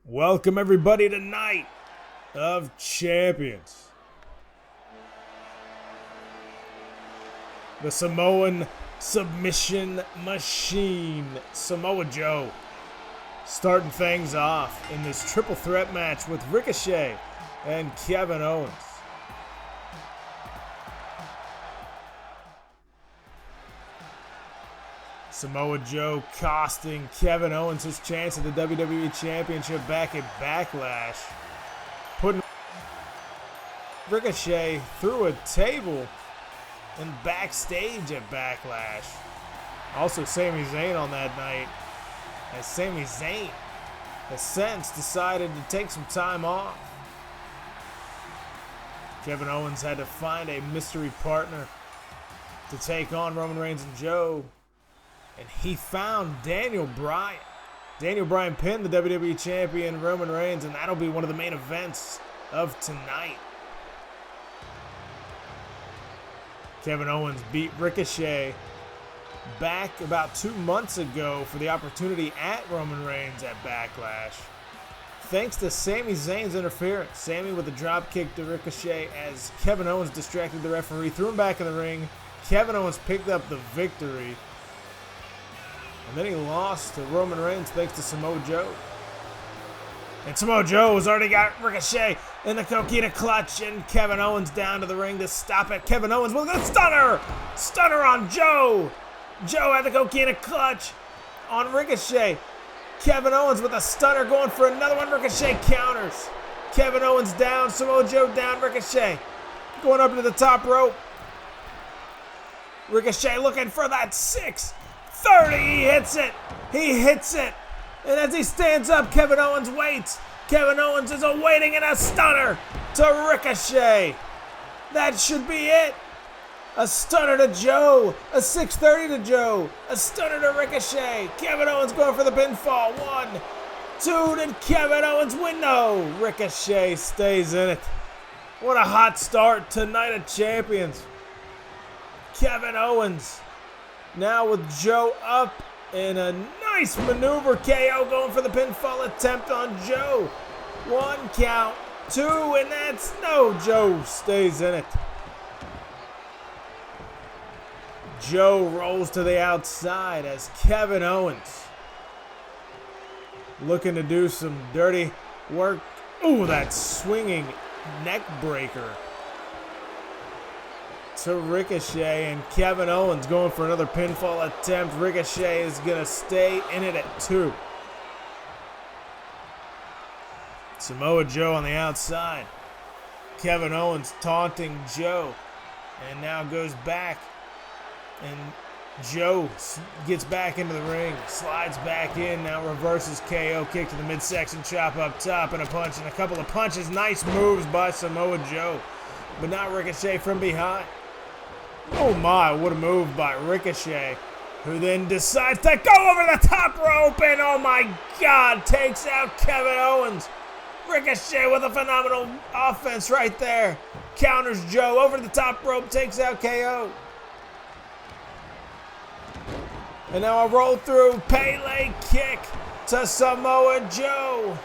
Welcome everybody to Night of Champions. The Samoan submission machine, Samoa Joe, starting things off in this triple threat match with Ricochet and Kevin Owens. Samoa Joe costing Kevin Owens his chance at the WWE Championship back at Backlash. Putting Ricochet through a table and backstage at Backlash. Also Sami Zayn on that night, as Sami Zayn has since decided to take some time off. Kevin Owens had to find a mystery partner to take on Roman Reigns and Joe. And he found Daniel Bryan. Daniel Bryan pinned the WWE Champion Roman Reigns, and that'll be one of the main events of tonight. Kevin Owens beat Ricochet back about 2 months ago for the opportunity at Roman Reigns at Backlash. Thanks to Sami Zayn's interference. Sami with a drop kick to Ricochet as Kevin Owens distracted the referee, threw him back in the ring. Kevin Owens picked up the victory. And then he lost to Roman Reigns thanks to Samoa Joe. And Samoa Joe has already got Ricochet in the Coquina clutch, and Kevin Owens down to the ring to stop it. Kevin Owens with a stunner! Stunner on Joe! Joe had the Coquina clutch on Ricochet. Kevin Owens with a stunner going for another one. Ricochet counters. Kevin Owens down, Samoa Joe down, Ricochet going up to the top rope. Ricochet looking for that 630, he hits it. He hits it. And as he stands up, Kevin Owens waits. Kevin Owens is awaiting in a stunner to Ricochet. That should be it. A stunner to Joe. A 630 to Joe. A stunner to Ricochet. Kevin Owens going for the pinfall. 1, 2, did Kevin Owens win? No. Ricochet stays in it. What a hot start to Night of Champions. Kevin Owens now with Joe up in a nice maneuver. KO going for the pinfall attempt on Joe. 1 count, 2, and that's no. Joe stays in it. Joe rolls to the outside as Kevin Owens looking to do some dirty work. Ooh, that swinging neck breaker to Ricochet, and Kevin Owens going for another pinfall attempt. Ricochet is going to stay in it at 2. Samoa Joe on the outside. Kevin Owens taunting Joe, and now goes back, and Joe gets back into the ring, slides back in, now reverses KO kick to the midsection, chop up top, and a punch, and a couple of punches. Nice moves by Samoa Joe, but not Ricochet from behind. Oh my, what a move by Ricochet, who then decides to go over the top rope, and oh my God, takes out Kevin Owens. Ricochet with a phenomenal offense right there. Counters Joe over the top rope, takes out KO. And now a roll through Pele kick to Samoa Joe.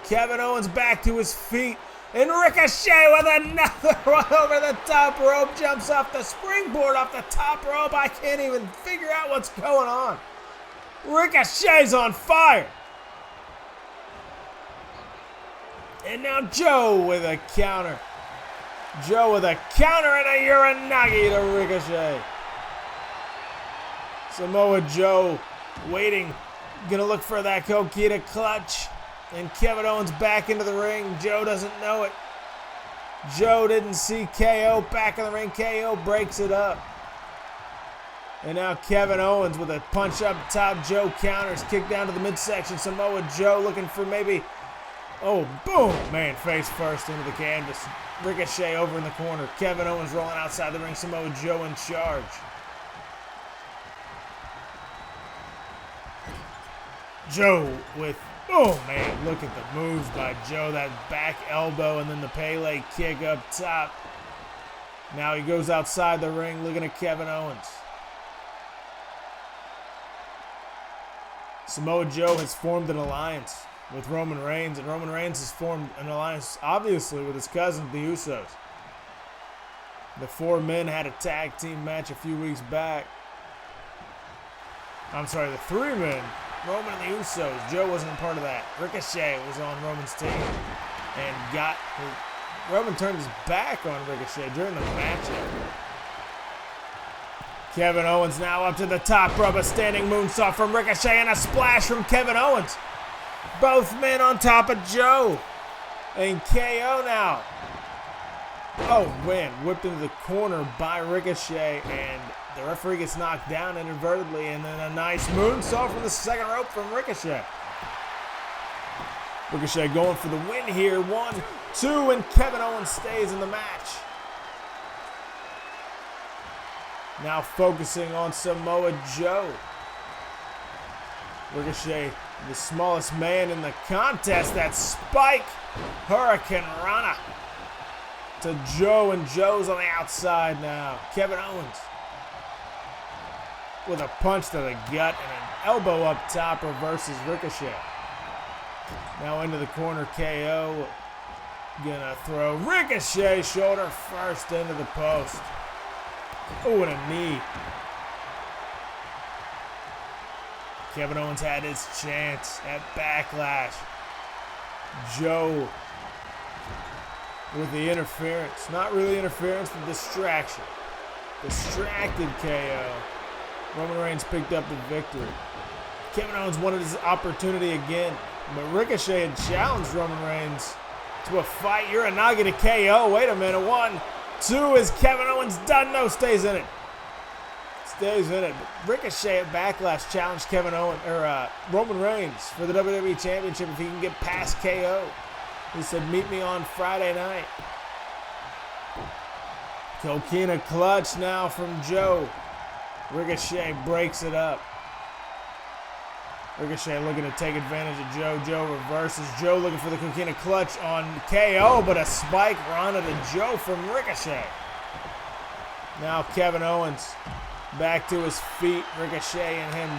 Kevin Owens back to his feet. And Ricochet with another one over the top rope. Jumps off the springboard off the top rope. I can't even figure out what's going on. Ricochet's on fire. And now Joe with a counter. Joe with a counter and a Uranagi to Ricochet. Samoa Joe waiting. Gonna look for that Coquina clutch. And Kevin Owens back into the ring. Joe doesn't know it. Joe didn't see KO back in the ring. KO breaks it up. And now Kevin Owens with a punch up top. Joe counters. Kick down to the midsection. Samoa Joe looking for maybe... Oh, boom! Man, face first into the canvas. Ricochet over in the corner. Kevin Owens rolling outside the ring. Samoa Joe in charge. Joe with... Oh, man, look at the moves by Joe. That back elbow and then the Pele kick up top. Now he goes outside the ring looking at Kevin Owens. Samoa Joe has formed an alliance with Roman Reigns, and Roman Reigns has formed an alliance, obviously, with his cousin, the Usos. The 4 men had a tag team match a few weeks back. I'm sorry, the 3 men, Roman and the Usos. Joe wasn't a part of that. Ricochet was on Roman's team and Roman turned his back on Ricochet during the matchup. Kevin Owens now up to the top rope, a standing moonsault from Ricochet and a splash from Kevin Owens. Both men on top of Joe. And KO now. Oh, man, whipped into the corner by Ricochet, and the referee gets knocked down inadvertently, and then a nice moonsault from the second rope from Ricochet. Ricochet going for the win here. 1, 2, and Kevin Owens stays in the match. Now focusing on Samoa Joe. Ricochet, the smallest man in the contest. That spike. Hurricane Rana to Joe, and Joe's on the outside now. Kevin Owens with a punch to the gut and an elbow up top reverses Ricochet. Now into the corner, KO. Gonna throw Ricochet shoulder first into the post. Oh, and a knee. Kevin Owens had his chance at Backlash. Joe with the interference. Not really interference, the distraction. Distracted KO. Roman Reigns picked up the victory. Kevin Owens wanted his opportunity again, but Ricochet had challenged Roman Reigns to a fight. Uranagi to KO. Wait a minute. 1, 2, is Kevin Owens done? No, stays in it. Stays in it. But Ricochet at Backlash challenged Roman Reigns for the WWE Championship if he can get past KO. He said, meet me on Friday night. Coquina clutch now from Joe. Ricochet breaks it up. Ricochet looking to take advantage of Joe. Joe reverses. Joe looking for the Coquina clutch on KO, but a spike Rana to Joe from Ricochet. Now Kevin Owens back to his feet. Ricochet and him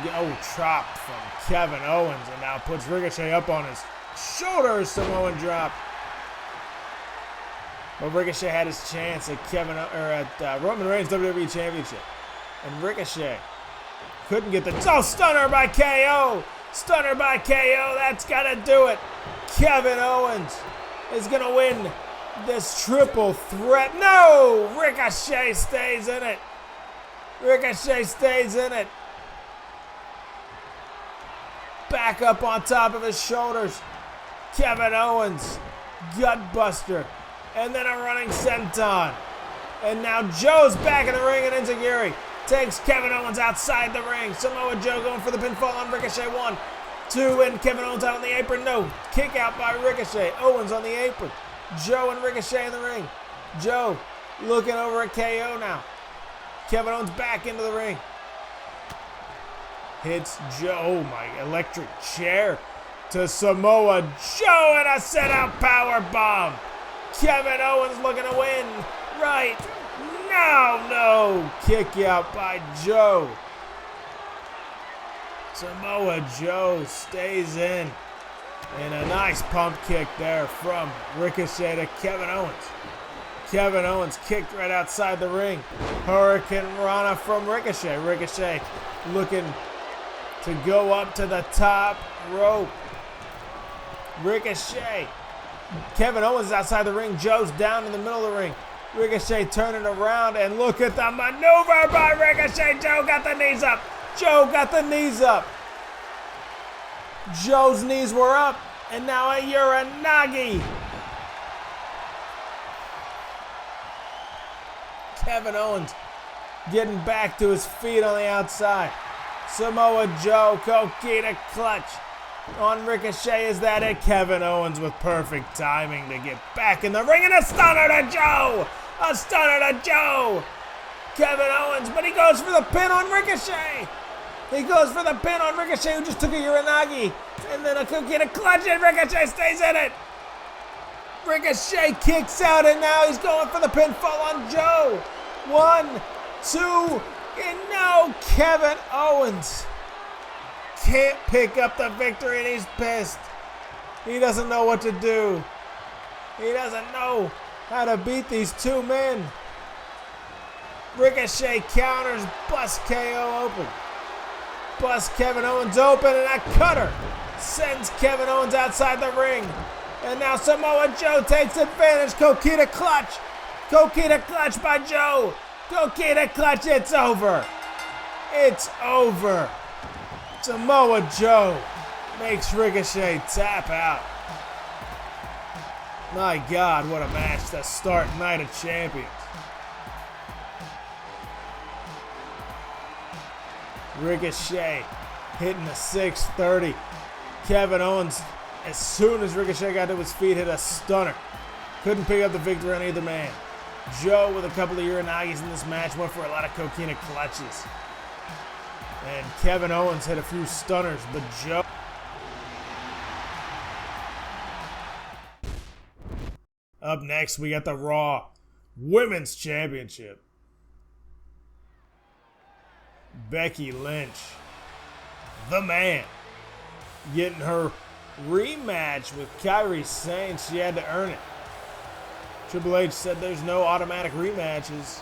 chopped from Kevin Owens, and now puts Ricochet up on his shoulders. Samoan drop. But Ricochet had his chance at Roman Reigns WWE Championship. And Ricochet couldn't get the stunner by KO. Stunner by KO. That's got to do it. Kevin Owens is going to win this triple threat. No! Ricochet stays in it. Ricochet stays in it. Back up on top of his shoulders. Kevin Owens. Gutbuster. And then a running senton. And now Joe's back in the ring, and Enziguri takes Kevin Owens outside the ring. Samoa Joe going for the pinfall on Ricochet. 1, 2, and Kevin Owens out on the apron. No, kick out by Ricochet. Owens on the apron. Joe and Ricochet in the ring. Joe looking over at KO now. Kevin Owens back into the ring. Hits Joe. Oh my, electric chair to Samoa Joe, and a set out power bomb. Kevin Owens looking to win. Right. No. Kick out by Joe. Samoa Joe stays in. And a nice pump kick there from Ricochet to Kevin Owens. Kevin Owens kicked right outside the ring. Hurricane Rana from Ricochet. Ricochet looking to go up to the top rope. Ricochet. Kevin Owens is outside the ring. Joe's down in the middle of the ring. Ricochet turning around, and look at the maneuver by Ricochet. Joe got the knees up. Joe got the knees up. Joe's knees were up, and now a Uranagi. Kevin Owens getting back to his feet on the outside. Samoa Joe, Coquina clutch on Ricochet. Is that it? Kevin Owens with perfect timing to get back in the ring, and a stunner to Joe. A stunner to Joe. Kevin Owens, but he goes for the pin on Ricochet. He goes for the pin on Ricochet, who just took a Uranagi. And then a Coquina clutch, and Ricochet stays in it. Ricochet kicks out, and now he's going for the pinfall on Joe. 1, 2, and no, Kevin Owens can't pick up the victory, and he's pissed. He doesn't know what to do. He doesn't know how to beat these two men. Ricochet counters, busts KO open. Busts Kevin Owens open, and a cutter sends Kevin Owens outside the ring. And now Samoa Joe takes advantage. Coquina clutch. Coquina clutch by Joe. Coquina clutch, it's over. It's over. Samoa Joe makes Ricochet tap out. My God, what a match to start Night of Champions. Ricochet hitting a 630. Kevin Owens, as soon as Ricochet got to his feet, hit a stunner. Couldn't pick up the victory on either man. Joe, with a couple of Uranagis in this match, went for a lot of Coquina clutches. And Kevin Owens hit a few stunners, but Joe... Up next, we got the Raw Women's Championship. Becky Lynch, the man, getting her rematch with Kairi Sane. She had to earn it. Triple H said there's no automatic rematches.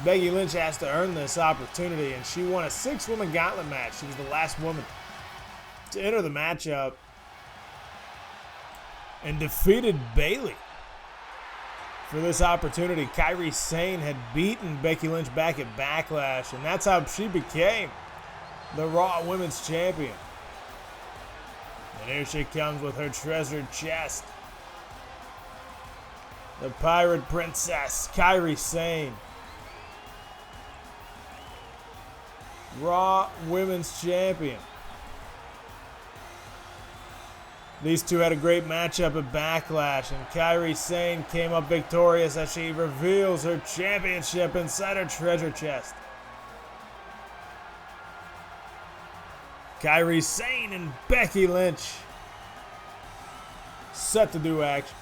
Becky Lynch has to earn this opportunity, and she won a 6-woman gauntlet match. She was the last woman to enter the matchup and defeated Bayley. For this opportunity, Kairi Sane had beaten Becky Lynch back at Backlash, and that's how she became the Raw Women's Champion. And here she comes with her treasured chest. The Pirate Princess, Kairi Sane. Raw Women's Champion. These two had a great matchup at Backlash, and Kairi Sane came up victorious as she reveals her championship inside her treasure chest. Kairi Sane and Becky Lynch set to do action.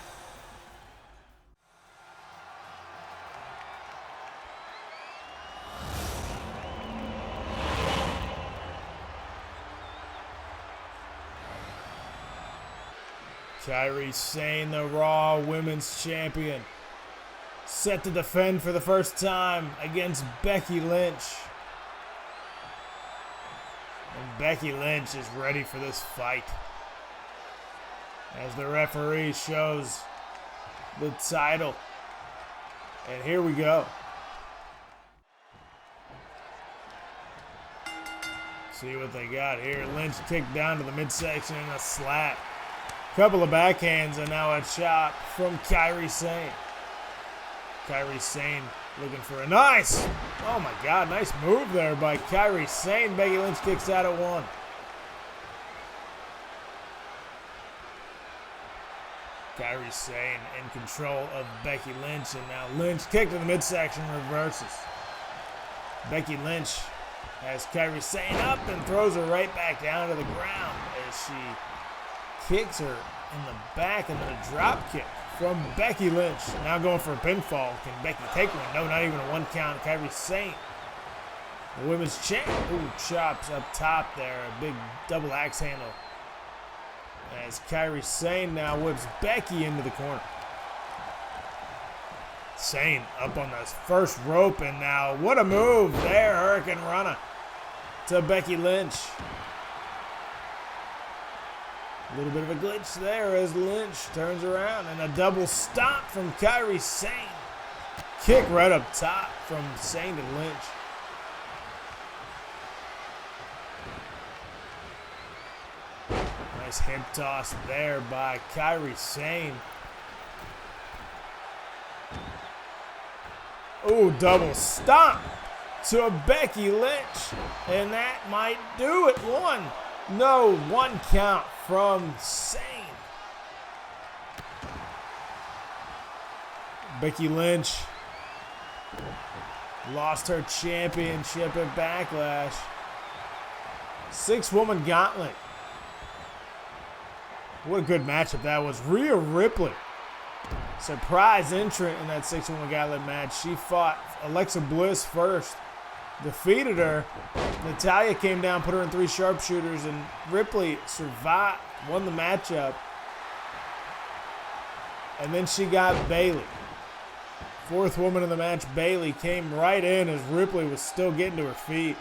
Kairi Sane, the Raw Women's Champion, set to defend for the first time against Becky Lynch. And Becky Lynch is ready for this fight, as the referee shows the title. And here we go. See what they got here. Lynch kicked down to the midsection and a slap. Couple of backhands and now a chop from Kairi Sane. Kairi Sane looking for a nice, oh my God, nice move there by Kairi Sane. Becky Lynch kicks out at 1. Kairi Sane in control of Becky Lynch, and now Lynch kicked to the midsection, reverses. Becky Lynch has Kairi Sane up and throws her right back down to the ground as she kicks her in the back, and then a drop kick from Becky Lynch. Now going for a pinfall. Can Becky take one? No, not even a 1 count. Kairi Sane, the women's champ. Ooh, chops up top there. A big double axe handle. As Kairi Sane now whips Becky into the corner. Sane up on the first rope, and now what a move there. Hurricane Rana to Becky Lynch. A little bit of a glitch there as Lynch turns around, and a double stomp from Kairi Sane. Kick right up top from Sane to Lynch. Nice hip toss there by Kairi Sane. Ooh, double stomp to Becky Lynch, and that might do it. 1. No, 1 count from Sane. Becky Lynch lost her championship at Backlash. 6-woman gauntlet. What a good matchup that was. Rhea Ripley, surprise entrant in that 6-woman gauntlet match. She fought Alexa Bliss first, defeated her. Natalya came down, put her in 3 sharpshooters, and Ripley survived, won the matchup. And then she got Bayley. Fourth woman in the match, Bayley, came right in as Ripley was still getting to her feet.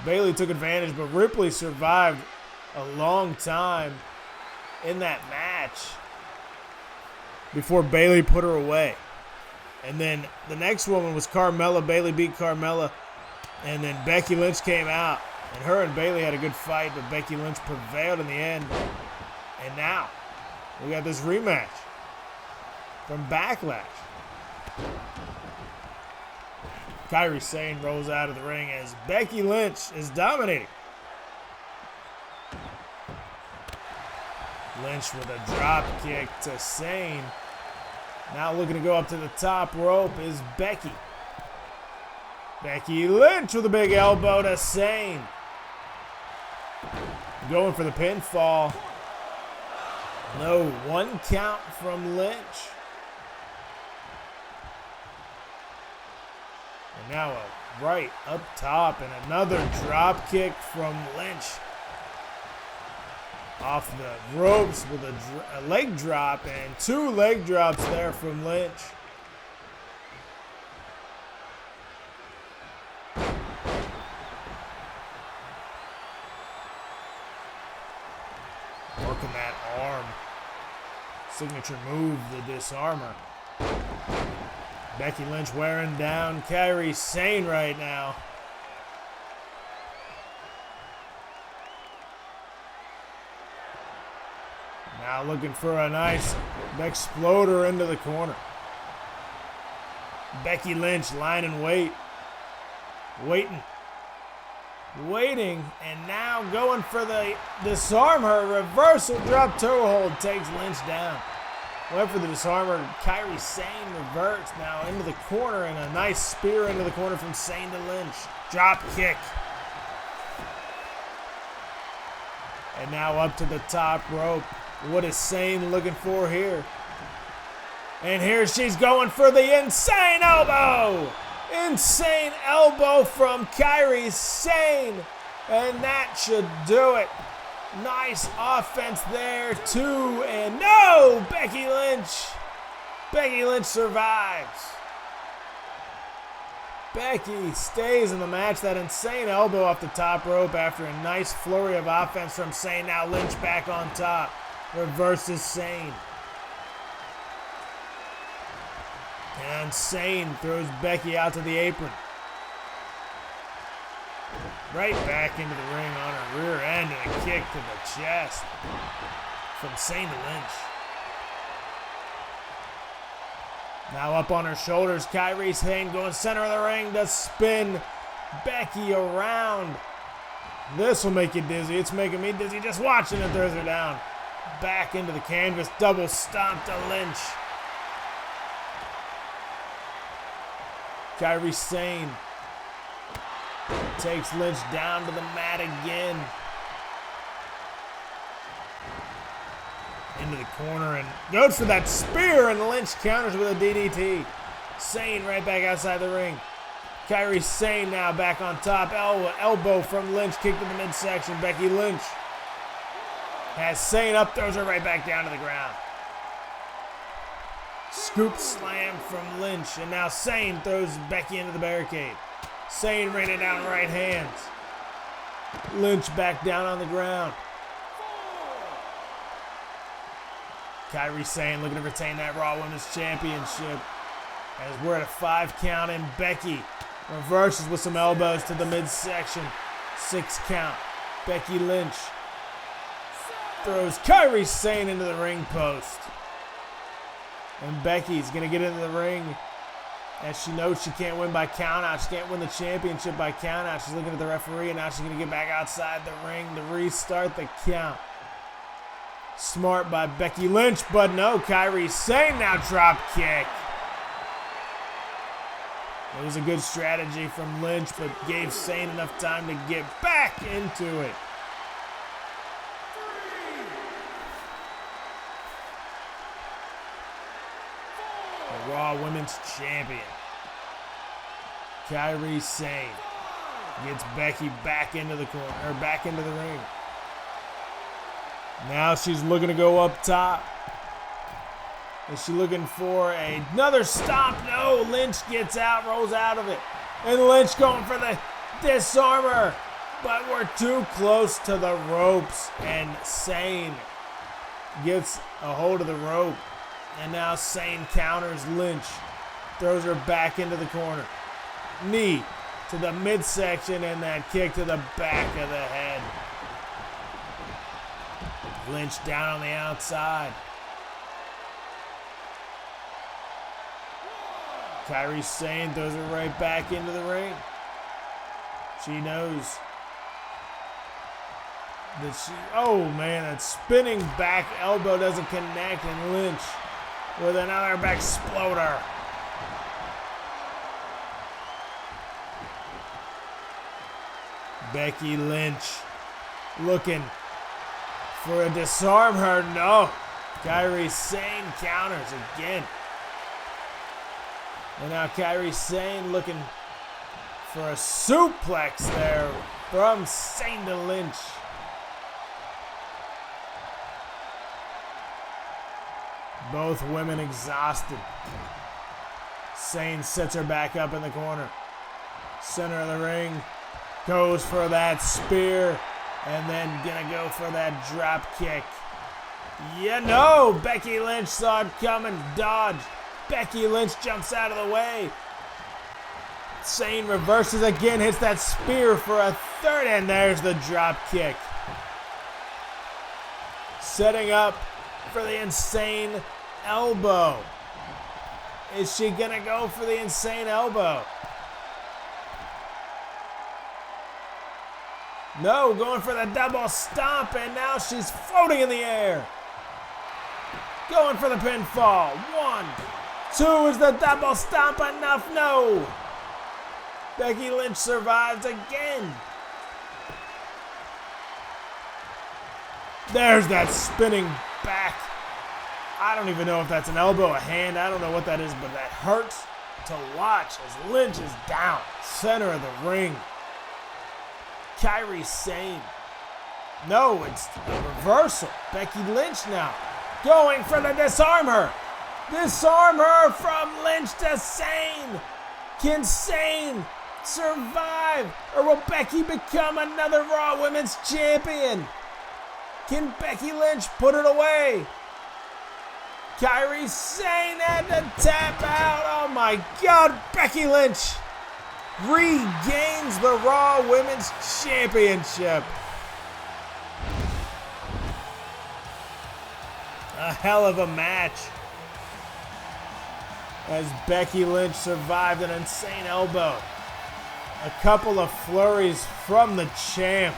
Bayley took advantage, but Ripley survived a long time in that match before Bayley put her away. And then the next woman was Carmella. Bayley beat Carmella. And then Becky Lynch came out. And her and Bayley had a good fight, but Becky Lynch prevailed in the end. And now we got this rematch from Backlash. Kairi Sane rolls out of the ring as Becky Lynch is dominating. Lynch with a drop kick to Sane. Now looking to go up to the top rope is Becky. Becky Lynch with a big elbow to Sane. Going for the pinfall. No, 1 count from Lynch. And now a right up top and another drop kick from Lynch. Off the ropes with a leg drop and 2 leg drops there from Lynch. Working that arm. Signature move, the disarmer. Becky Lynch wearing down Kairi Sane right now. Now looking for a nice exploder into the corner. Becky Lynch lying in wait. Waiting, and now going for the disarmer. Reversal drop toe hold takes Lynch down. Went for the disarmer. Kairi Sane reverts now into the corner, and a nice spear into the corner from Sane to Lynch. Drop kick. And now up to the top rope. What is Sane looking for here? And here she's going for the insane elbow. Insane elbow from Kairi Sane. And that should do it. Nice offense there, too. And no! Becky Lynch. Becky Lynch survives. Becky stays in the match. That insane elbow off the top rope after a nice flurry of offense from Sane. Now Lynch back on top. Reverses Sane. And Sane throws Becky out to the apron. Right back into the ring on her rear end and a kick to the chest from Sane to Lynch. Now up on her shoulders, Kairi Sane going center of the ring to spin Becky around. This will make you dizzy. It's making me dizzy just watching it. Throws her down. Back into the canvas, double stomp to Lynch. Kairi Sane takes Lynch down to the mat again. Into the corner and goes for that spear, and Lynch counters with a DDT. Sane right back outside the ring. Kairi Sane now back on top. Elbow from Lynch, kick to the midsection. Becky Lynch has Sane up, throws her right back down to the ground. Scoop slam from Lynch, and now Sane throws Becky into the barricade. Sane raining down right hands. Lynch back down on the ground. Kairi Sane looking to retain that Raw Women's Championship. As we're at a 5 count, and Becky reverses with some elbows to the midsection. 6 count. Becky Lynch throws Kairi Sane into the ring post. And Becky's going to get into the ring as she knows she can't win by countout. She can't win the championship by countout. She's looking at the referee, and now she's going to get back outside the ring to restart the count. Smart by Becky Lynch, but no, Kairi Sane now drop kick. It was a good strategy from Lynch, but gave Sane enough time to get back into it. The Raw Women's Champion, Kairi Sane, gets Becky back into the corner, or back into the ring. Now she's looking to go up top. Is she looking for another stomp? No, Lynch gets out, rolls out of it. And Lynch going for the disarmer. But we're too close to the ropes. And Sane gets a hold of the rope. And now Sane counters Lynch. Throws her back into the corner. Knee to the midsection and that kick to the back of the head. Lynch down on the outside. Kairi Sane throws her right back into the ring. She knows that oh man, that spinning back elbow doesn't connect, and Lynch with another back exploder. Becky Lynch looking for a disarm her. No. Kairi Sane counters again. And now Kairi Sane looking for a suplex there from Sane to Lynch. Both women exhausted. Sane sets her back up in the corner. Center of the ring. Goes for that spear. And then gonna go for that drop kick. Yeah, no! Becky Lynch saw it coming. Dodge. Becky Lynch jumps out of the way. Sane reverses again, hits that spear for a third, and there's the drop kick. Setting up for the insane elbow. Is she gonna go for the insane elbow? No, going for the double stomp, and now she's floating in the air. Going for the pinfall. 1, 2, is the double stomp enough? No. Becky Lynch survives again. There's that spinning back. I don't even know if that's an elbow, a hand. I don't know what that is, but that hurts to watch as Lynch is down. Center of the ring. Kairi Sane. No, it's a reversal. Becky Lynch now going for the disarm her. Disarm her from Lynch to Sane. Can Sane survive, or will Becky become another Raw Women's Champion? Can Becky Lynch put it away? Kairi Sane had to tap out. Oh my God, Becky Lynch regains the Raw Women's Championship. A hell of a match as Becky Lynch survived an insane elbow. A couple of flurries from the champ,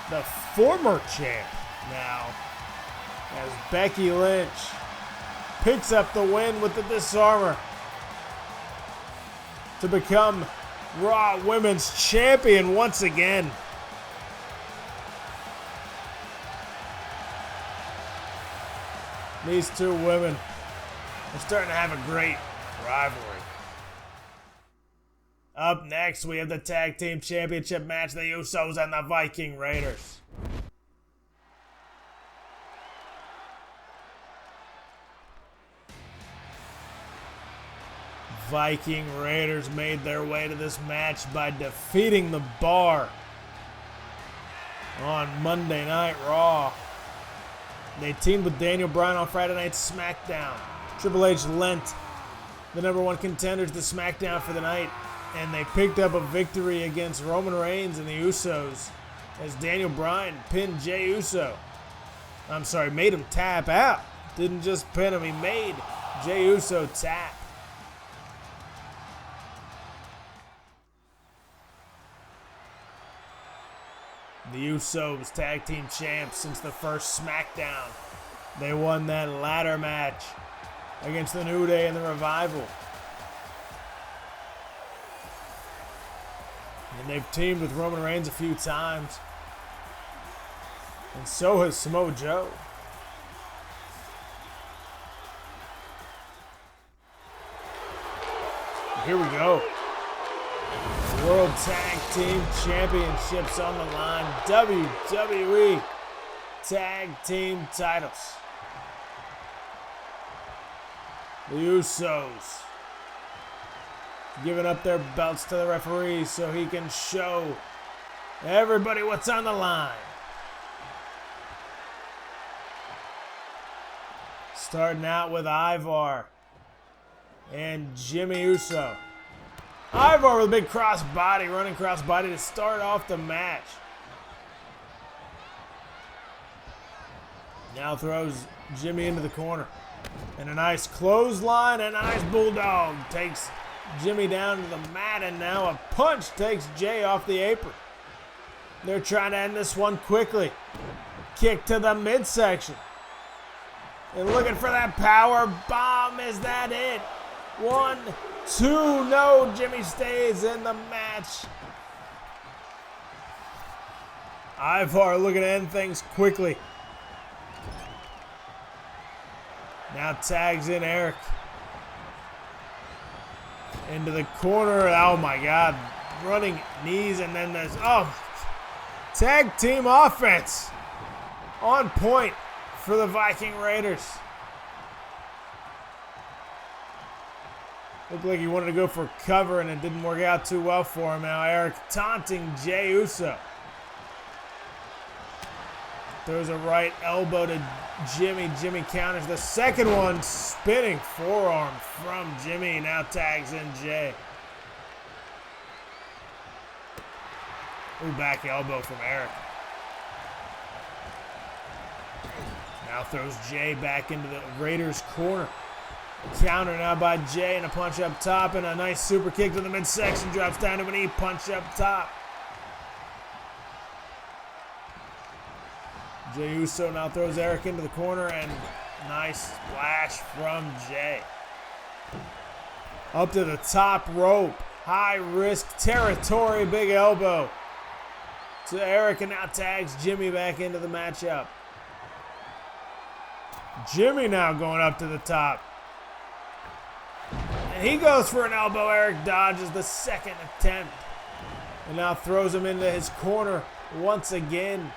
the former champ now, as Becky Lynch picks up the win with the disarmer to become Raw Women's Champion once again. These two women are starting to have a great rivalry. Up next, we have the Tag Team Championship match, the Usos and the Viking Raiders. Viking Raiders made their way to this match by defeating the Bar on Monday Night Raw. They teamed with Daniel Bryan on Friday Night SmackDown. Triple H lent the #1 contenders to SmackDown for the night, and they picked up a victory against Roman Reigns and the Usos as Daniel Bryan pinned Jey Uso. Made him tap out. Didn't just pin him, he made Jey Uso tap. The Usos tag team champs since the first SmackDown. They won that ladder match against the New Day and the Revival. And they've teamed with Roman Reigns a few times. And so has Samoa Joe. Here we go. World Tag Team Championships on the line. WWE Tag Team titles. The Usos giving up their belts to the referee so he can show everybody what's on the line. Starting out with Ivar and Jimmy Uso. Ivar with a big crossbody, running crossbody to start off the match. Now throws Jimmy into the corner. And a nice clothesline, and a nice bulldog takes Jimmy down to the mat, and now a punch takes Jay off the apron. They're trying to end this one quickly. Kick to the midsection. And looking for that power bomb. Is that it? 1, 2, no. Jimmy stays in the match. Ivar looking to end things quickly. Now tags in Eric. Into the corner. Oh my God. Running knees, and then there's, tag team offense. On point for the Viking Raiders. Looked like he wanted to go for cover, and it didn't work out too well for him. Now Eric taunting Jey Uso. Throws a right elbow to Jimmy. Jimmy counters the second one. Spinning forearm from Jimmy. Now tags in Jay. Ooh, back elbow from Eric. Now throws Jay back into the Raiders' corner. Counter now by Jay, and a punch up top, and a nice super kick to the midsection. Drops down to a knee, punch up top. Jey Uso now throws Eric into the corner, and nice splash from Jay. Up to the top rope. High risk territory, big elbow to Eric, and now tags Jimmy back into the matchup. Jimmy now going up to the top. And he goes for an elbow. Eric dodges the second attempt. And now throws him into his corner once again.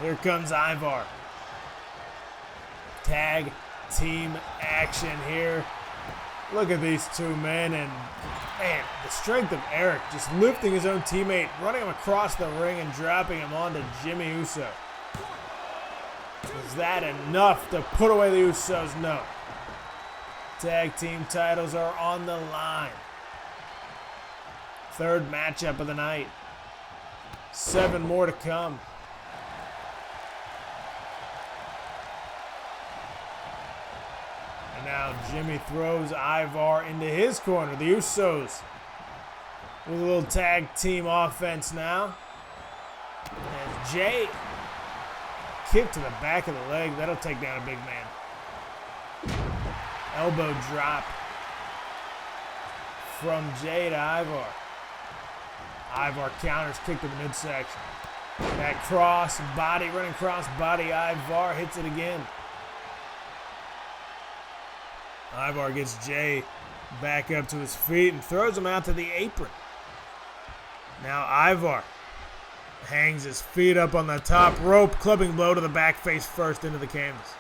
Here comes Ivar. Tag team action here. Look at these two men, and man, the strength of Eric just lifting his own teammate, running him across the ring and dropping him onto Jimmy Uso. Is that enough to put away the Usos? No. Tag team titles are on the line. Third matchup of the night. 7 more to come. And now Jimmy throws Ivar into his corner. The Usos with a little tag team offense now. And Jay, kick to the back of the leg. That'll take down a big man. Elbow drop from Jay to Ivar. Ivar counters, kick to the midsection. That cross body, running cross body. Ivar hits it again. Ivar gets Jay back up to his feet and throws him out to the apron. Now Ivar hangs his feet up on the top rope, clubbing blow to the back face first into the canvas.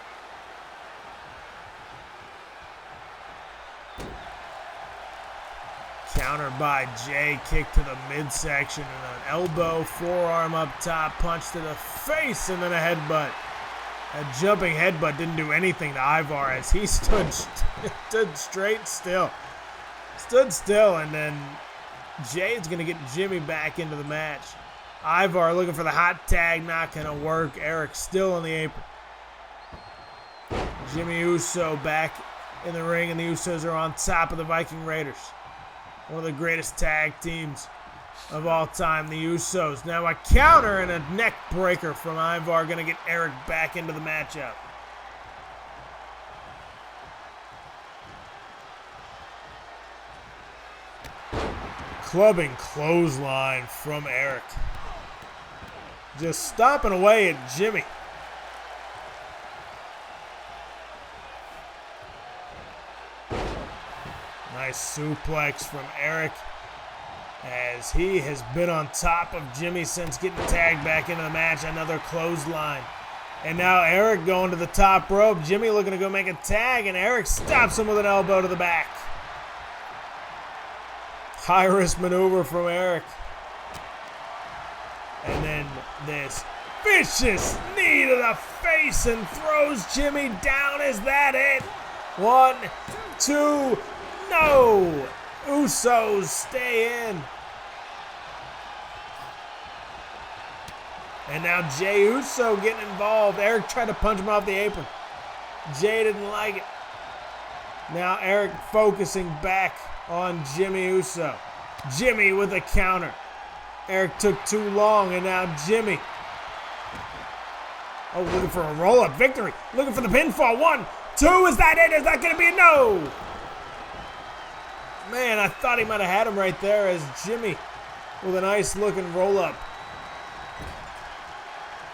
Counter by Jay, kick to the midsection, and an elbow, forearm up top, punch to the face, and then a headbutt. A jumping headbutt didn't do anything to Ivar as he stood straight still. Stood still, and then Jay's going to get Jimmy back into the match. Ivar looking for the hot tag, not going to work. Eric still on the apron. Jimmy Uso back in the ring, and the Usos are on top of the Viking Raiders. One of the greatest tag teams of all time, the Usos. Now a counter and a neck breaker from Ivar, going to get Eric back into the matchup. Clubbing clothesline from Eric. Just stomping away at Jimmy. Nice suplex from Eric as he has been on top of Jimmy since getting tagged back into the match. Another clothesline. And now Eric going to the top rope. Jimmy looking to go make a tag, and Eric stops him with an elbow to the back. High-risk maneuver from Eric. And then this vicious knee to the face and throws Jimmy down. Is that it? 1, 2, no! Usos stay in. And now Jey Uso getting involved. Eric tried to punch him off the apron. Jey didn't like it. Now Eric focusing back on Jimmy Uso. Jimmy with a counter. Eric took too long, and now Jimmy. Oh, looking for a roll-up victory. Looking for the pinfall. 1, 2, is that it? Is that going to be a no? Man, I thought he might have had him right there as Jimmy with a nice looking roll-up.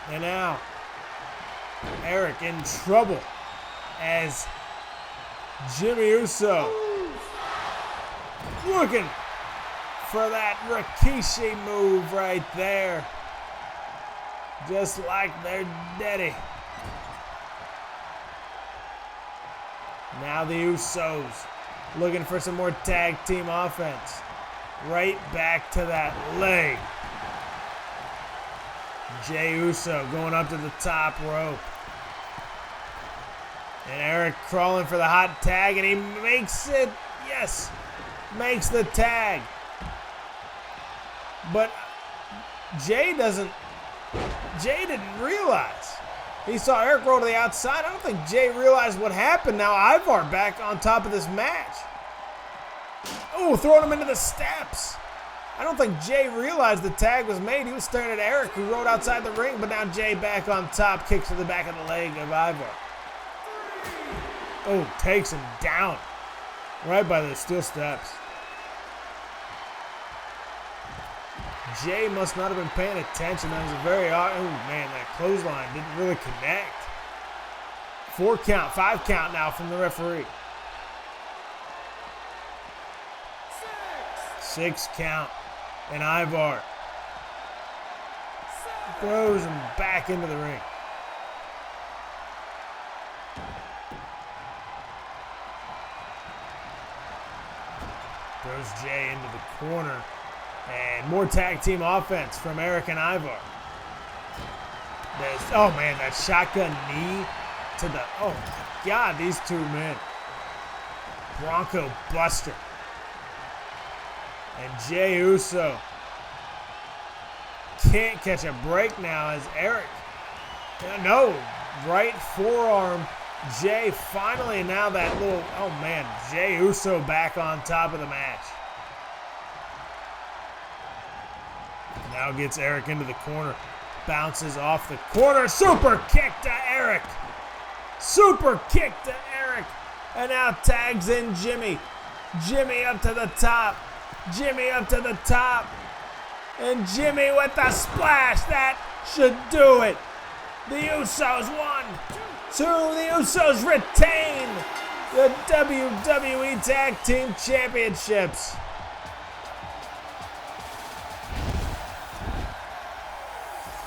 And now, Eric in trouble as Jimmy Uso looking for that Ricochet move right there. Just like their daddy. Now the Usos looking for some more tag team offense. Right back to that leg. Jey Uso going up to the top rope. And Eric crawling for the hot tag, and he makes it. Yes, makes the tag. But Jey didn't realize. He saw Eric roll to the outside. I don't think Jey realized what happened. Now Ivar back on top of this match. Oh, throwing him into the steps. I don't think Jey realized the tag was made. He was staring at Eric, who rode outside the ring, but now Jey back on top, kicks to the back of the leg of Ivar. Oh, takes him down right by the steel steps. Jey must not have been paying attention. That was a very odd. Oh, man, that clothesline didn't really connect. 4 count, 5 count now from the referee. 6 count. And Ivar throws him back into the ring. Throws Jey into the corner. And more tag team offense from Eric and Ivar. Oh man, that shotgun knee to the, oh my God, these two men. Bronco Buster. And Jey Uso can't catch a break now as Eric, no, right forearm. Jey finally, now that little, oh man, Jey Uso back on top of the match. Now gets Eric into the corner, bounces off the corner, super kick to Eric. Super kick to Eric, and now tags in Jimmy. Jimmy up to the top. Jimmy up to the top. And Jimmy with the splash. That should do it. The Usos 1, 2. The Usos retain the WWE Tag Team Championships.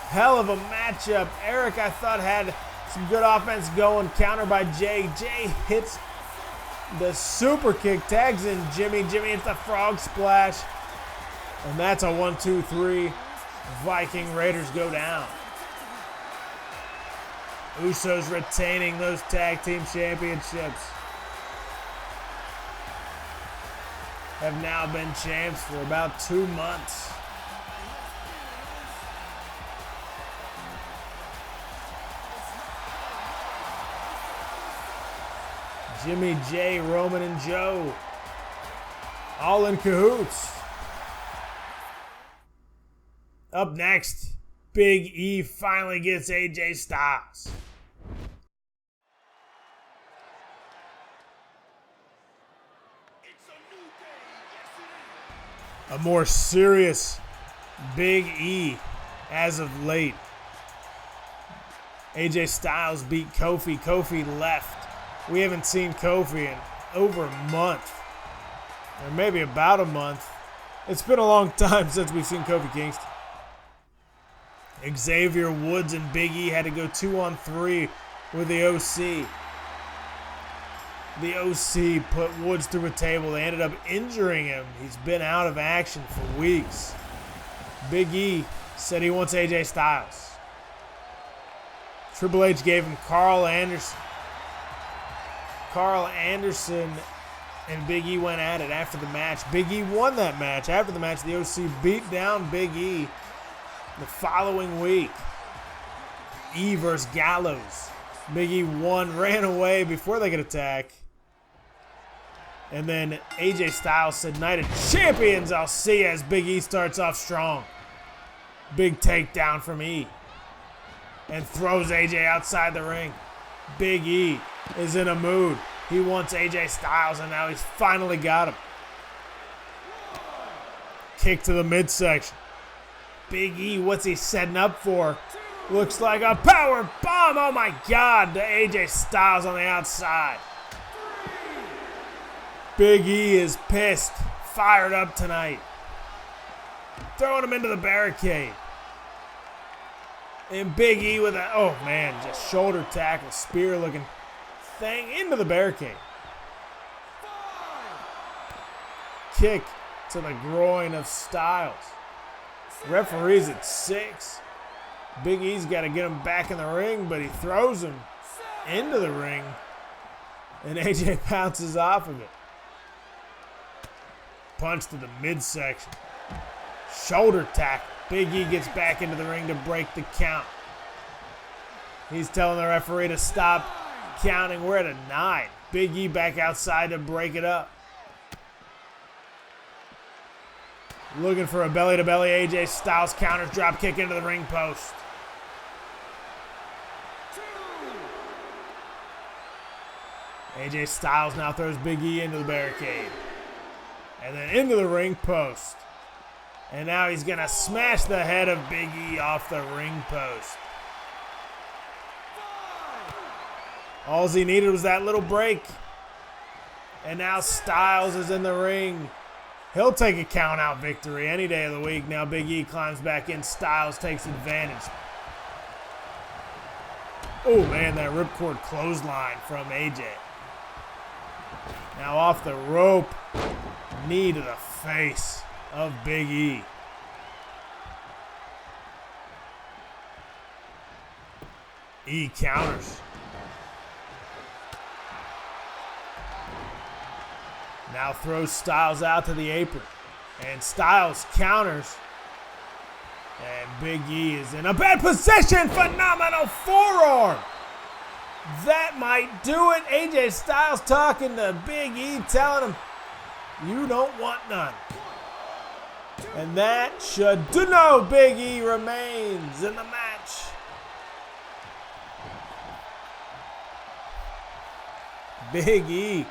Hell of a matchup. Eric, I thought, had some good offense going. Counter by Jey. Jey hits the super kick, tags in Jimmy. Jimmy hits the frog splash. And that's a 1, 2, 3. Viking Raiders go down. Usos retaining those tag team championships. Have now been champs for about 2 months. Jimmy, Jey, Roman, and Joe all in cahoots. Up next, Big E finally gets AJ Styles. A more serious Big E as of late. AJ Styles beat Kofi. Kofi left. We haven't seen Kofi in over a month, or maybe about a month. It's been a long time since we've seen Kofi Kingston. Xavier Woods and Big E had to go 2-on-3 with the OC. The OC put Woods through a table. They ended up injuring him. He's been out of action for weeks. Big E said he wants AJ Styles. Triple H gave him Carl Anderson. Carl Anderson and Big E went at it after the match. Big E won that match. After the match, the OC beat down Big E the following week. E versus Gallows. Big E won, ran away before they could attack. And then AJ Styles said, "Night of Champions, I'll see you," as Big E starts off strong. Big takedown from E. And throws AJ outside the ring. Big E is in a mood. He wants AJ Styles, and now he's finally got him. Kick to the midsection. Big E, what's he setting up for? Looks like a power bomb. Oh my God, to AJ Styles on the outside. Big E is pissed, fired up tonight. Throwing him into the barricade. And Big E with a, oh man, just shoulder tackle, spear looking thing into the barricade. Kick to the groin of Styles. Referee's at 6. Big E's got to get him back in the ring, but he throws him into the ring. And AJ bounces off of it. Punch to the midsection. Shoulder tackle. Big E gets back into the ring to break the count. He's telling the referee to stop counting. We're at a 9. Big E back outside to break it up. Looking for a belly-to-belly. AJ Styles counters, drop kick into the ring post. AJ Styles now throws Big E into the barricade. And then into the ring post. And now he's going to smash the head of Big E off the ring post. All he needed was that little break. And now Styles is in the ring. He'll take a count-out victory any day of the week. Now Big E climbs back in. Styles takes advantage. Oh, man, that ripcord clothesline from AJ. Now off the rope. Knee to the face of Big E. E counters. Now throws Styles out to the apron. And Styles counters. And Big E is in a bad position. Phenomenal forearm. That might do it. AJ Styles talking to Big E, telling him, "You don't want none." And that should do. No, Big E remains in the match. Big E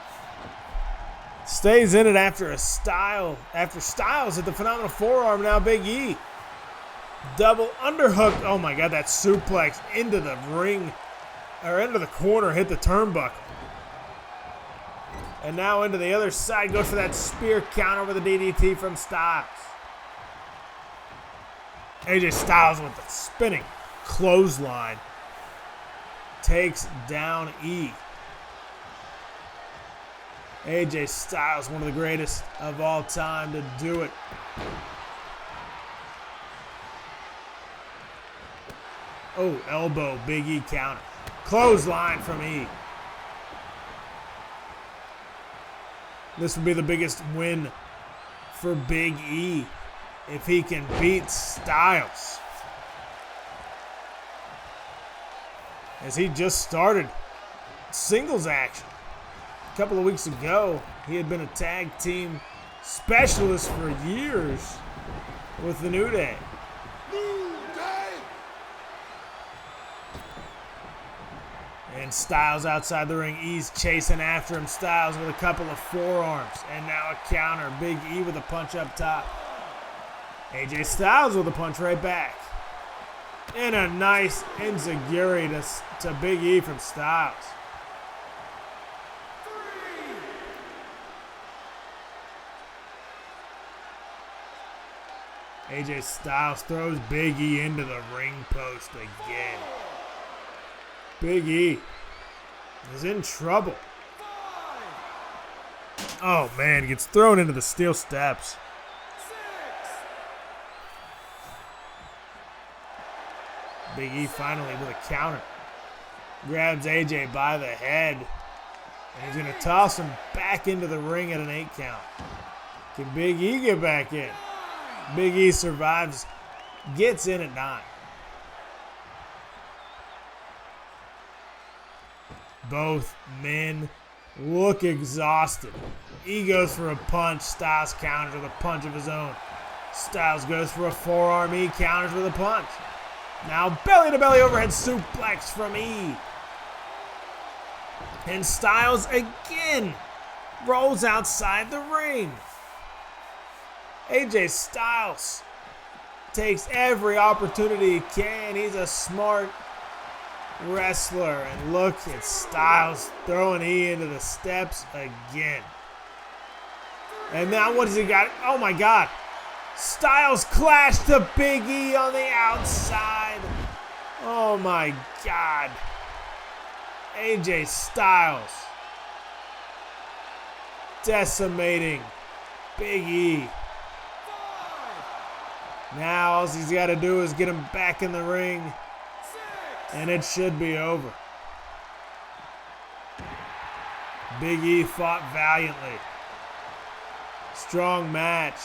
stays in it after Styles hit the phenomenal forearm. Now Big E. Double underhook. Oh my God, that suplex into the ring, or into the corner, hit the turnbuckle. And now into the other side, goes for that spear counter with a DDT from Styles. AJ Styles with the spinning clothesline. Takes down E. AJ Styles, one of the greatest of all time to do it. Oh, elbow, Big E counter. Clothesline from E. This would be the biggest win for Big E if he can beat Styles, as he just started singles action. A couple of weeks ago, he had been a tag team specialist for years with the New Day. And Styles outside the ring. E's chasing after him. Styles with a couple of forearms. And now a counter. Big E with a punch up top. AJ Styles with a punch right back. And a nice enziguri to Big E from Styles. AJ Styles throws Big E into the ring post again. Big E is in trouble. Oh man, gets thrown into the steel steps. Big E finally with a counter. Grabs AJ by the head. And he's going to toss him back into the ring at an 8 count. Can Big E get back in? Big E survives, gets in at 9. Both men look exhausted. E goes for a punch. Styles counters with a punch of his own. Styles goes for a forearm. E counters with a punch. Now belly-to-belly overhead suplex from E. And Styles again rolls outside the ring. AJ Styles takes every opportunity he can. He's a smart wrestler. And look at Styles throwing E into the steps again. And now what has he got? Oh my God. Styles clashed to Big E on the outside. Oh my God. AJ Styles decimating Big E. Now all he's got to do is get him back in the ring, and it should be over. Big E fought valiantly. Strong match.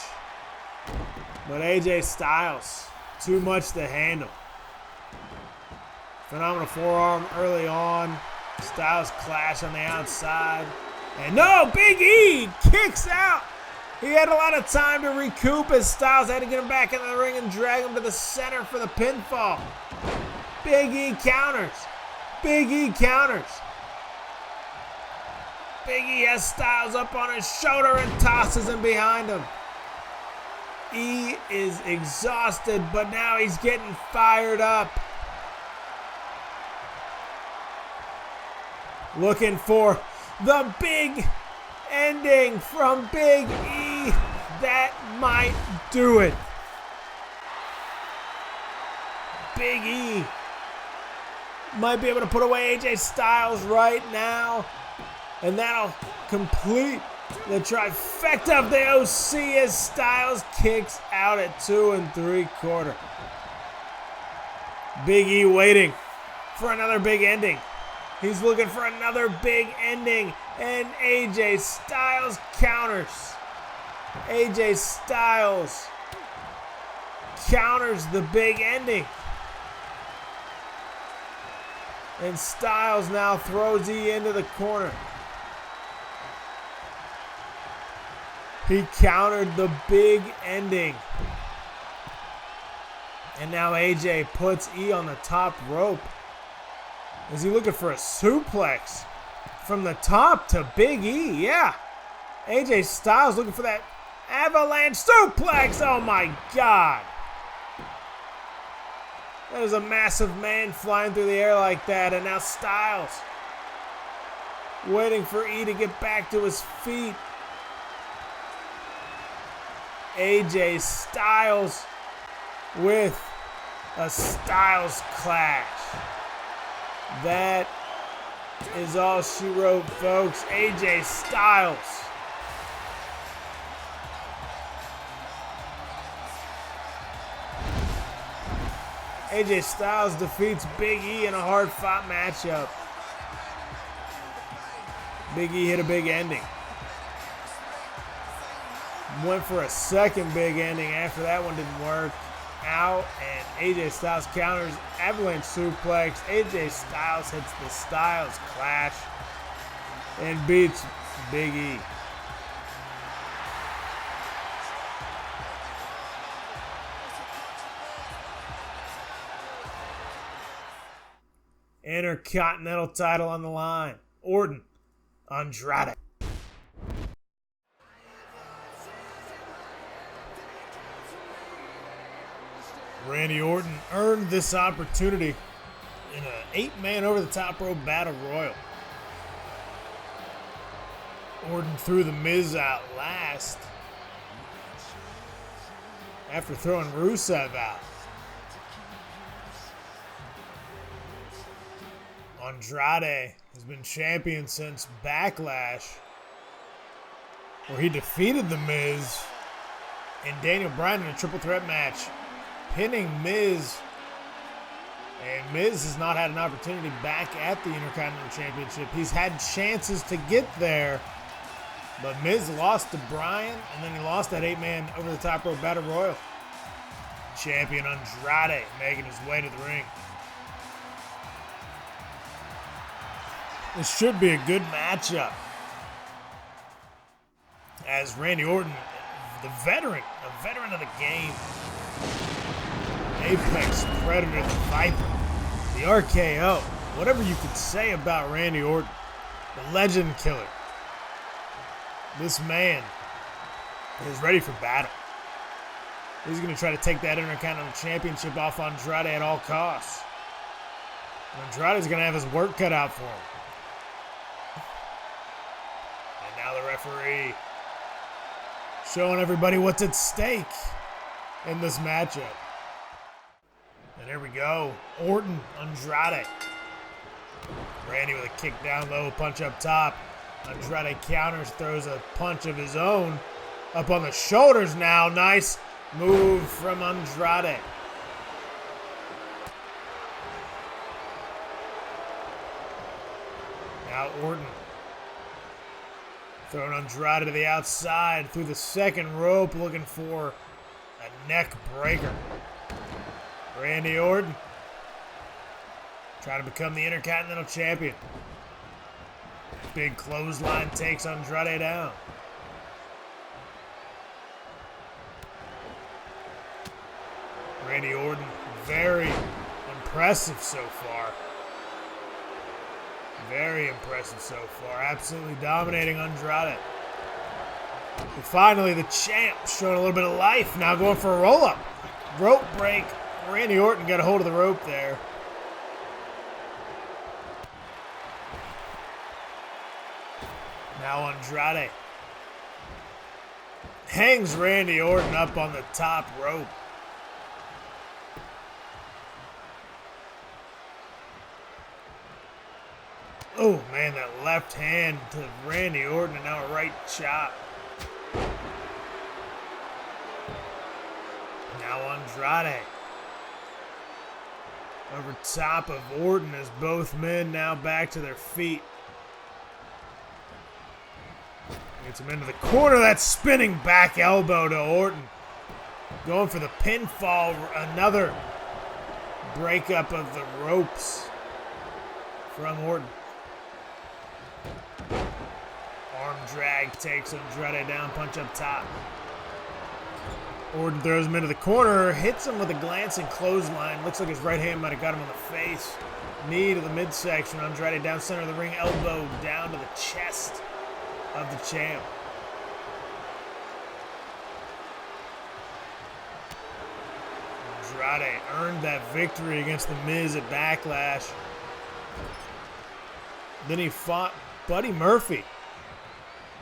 But AJ Styles, too much to handle. Phenomenal forearm early on. Styles clash on the outside. And no, Big E kicks out. He had a lot of time to recoup as Styles had to get him back in the ring and drag him to the center for the pinfall. Big E counters. Big E counters. Big E has Styles up on his shoulder and tosses him behind him. E is exhausted, but now he's getting fired up. Looking for the big ending from Big E. That might do it. Big E might be able to put away AJ Styles right now. And that'll complete the trifecta of the OC as Styles kicks out at 2 3/4. Big E waiting for another big ending. He's looking for another big ending, and AJ Styles counters. AJ Styles counters the big ending. And Styles now throws E into the corner. He countered the big ending. And now AJ puts E on the top rope. Is he looking for a suplex from the top to Big E? Yeah. AJ Styles looking for that avalanche suplex. Oh my God. That is a massive man flying through the air like that. And now Styles waiting for E to get back to his feet. AJ Styles with a Styles clash. That is all she wrote, folks. AJ Styles AJ Styles defeats Big E in a hard-fought matchup. Big E hit a big ending. Went for a second big ending after that one didn't work out, and AJ Styles counters avalanche suplex. AJ Styles hits the Styles clash and beats Big E. Intercontinental title on the line. Orton, Andrade. Randy Orton earned this opportunity in an 8-man over-the-top rope battle royal. Orton threw the Miz out last after throwing Rusev out. Andrade has been champion since Backlash, where he defeated The Miz and Daniel Bryan in a triple threat match, pinning Miz. And Miz has not had an opportunity back at the Intercontinental Championship. He's had chances to get there, but Miz lost to Bryan, and then he lost that 8-man over-the-top rope battle royal. Champion Andrade making his way to the ring. This should be a good matchup, as Randy Orton, the veteran, a veteran of the game, Apex Predator, the Viper, the RKO, whatever you could say about Randy Orton, the legend killer. This man is ready for battle. He's going to try to take that Intercontinental Championship off Andrade at all costs. Andrade's going to have his work cut out for him. And now the referee showing everybody what's at stake in this matchup. And here we go. Orton, Andrade. Randy with a kick down low, punch up top. Andrade counters, throws a punch of his own. Up on the shoulders now. Nice move from Andrade. Now Orton. Throwing Andrade to the outside through the second rope, looking for a neck breaker. Randy Orton trying to become the Intercontinental Champion. Big clothesline takes Andrade down. Randy Orton, very impressive so far. Very impressive so far. Absolutely dominating Andrade. And finally, the champ showing a little bit of life. Now going for a roll-up. Rope break. Randy Orton got a hold of the rope there. Now Andrade hangs Randy Orton up on the top rope. Oh man, that left hand to Randy Orton, and now a right chop. Now Andrade over top of Orton as both men now back to their feet. Gets him into the corner. That spinning back elbow to Orton. Going for the pinfall. Another breakup of the ropes from Orton. Arm drag takes Andrade down, punch up top. Orton throws him into the corner, hits him with a glancing clothesline. Looks like his right hand might have got him on the face. Knee to the midsection. Andrade down center of the ring, elbow down to the chest of the champ. Andrade earned that victory against The Miz at Backlash. Then he fought Buddy Murphy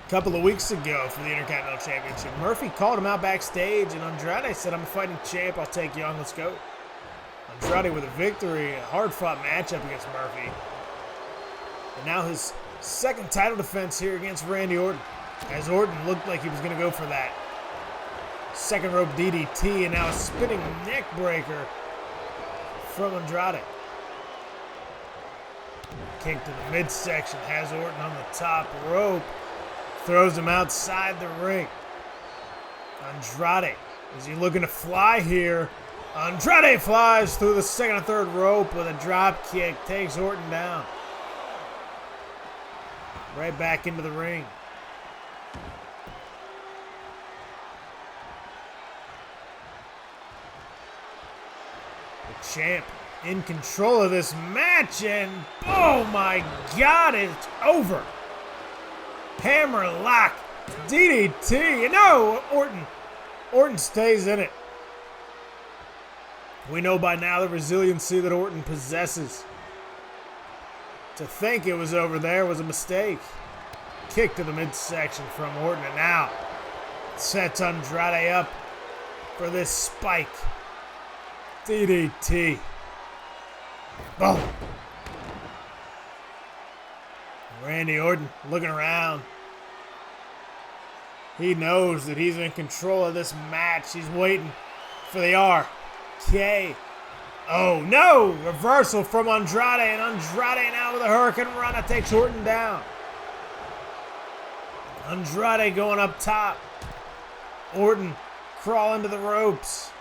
a couple of weeks ago for the Intercontinental Championship. Murphy called him out backstage, and Andrade said, "I'm a fighting champ. I'll take you on. Let's go." Andrade with a victory, a hard-fought matchup against Murphy. And now his second title defense here against Randy Orton, as Orton looked like he was going to go for that second rope DDT, and now a spinning neck breaker from Andrade. Kick to the midsection, has Orton on the top rope, throws him outside the ring. Andrade, is he looking to fly here? Andrade flies through the second and third rope with a drop kick, takes Orton down. Right back into the ring. The champ in control of this match, and oh my God, it's over. Hammer lock, DDT, and no, Orton stays in it. We know by now the resiliency that Orton possesses. To think it was over there was a mistake. Kick to the midsection from Orton, and now sets Andrade up for this spike. DDT. Boom. Randy Orton looking around. He knows that he's in control of this match. He's waiting for the RK. Oh no! Reversal from Andrade, and Andrade now with a Hurricane Rana takes Orton down. Andrade going up top. Orton crawling to the ropes.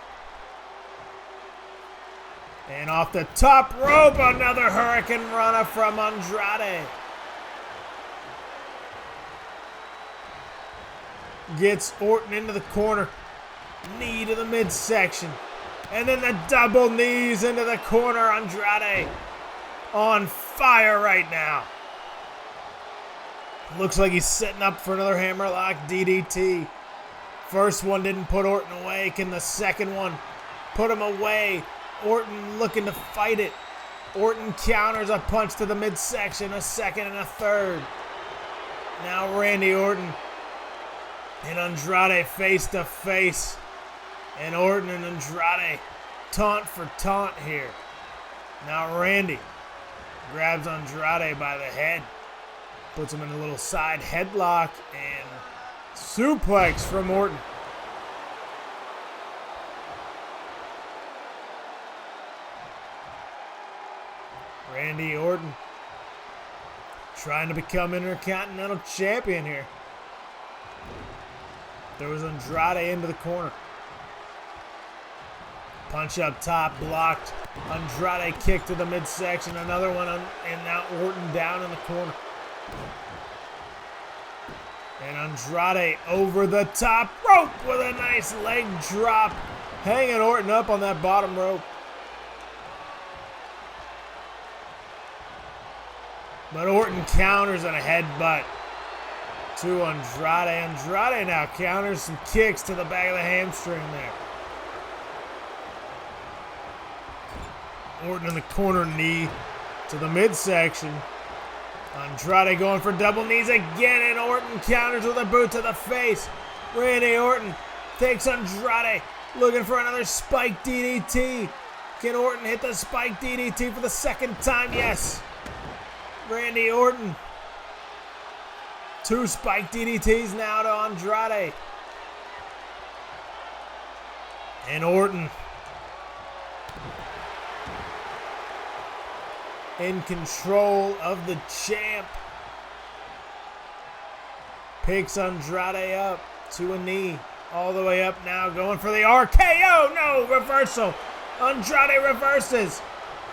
And off the top rope, another Hurricane Rana from Andrade. Gets Orton into the corner. Knee to the midsection. And then the double knees into the corner. Andrade on fire right now. Looks like he's setting up for another hammerlock DDT. First one didn't put Orton away. Can the second one put him away? Orton looking to fight it. Orton counters a punch to the midsection, a second and a third. Now Randy Orton and Andrade face to face. And Orton and Andrade taunt for taunt here. Now Randy grabs Andrade by the head. Puts him in a little side headlock and suplex from Orton. Randy Orton trying to become Intercontinental Champion here. There was Andrade into the corner. Punch up top, blocked. Andrade kick to the midsection, another one, and now Orton down in the corner. And Andrade over the top rope with a nice leg drop, hanging Orton up on that bottom rope. But Orton counters on a headbutt to Andrade. Andrade now counters some kicks to the back of the hamstring there. Orton in the corner, knee to the midsection. Andrade going for double knees again, and Orton counters with a boot to the face. Randy Orton takes Andrade, looking for another spike DDT. Can Orton hit the spike DDT for the second time? Yes. Randy Orton. 2 spike DDTs now to Andrade. And Orton in control of the champ. Picks Andrade up to a knee. All the way up now, going for the RKO. No, reversal. Andrade reverses.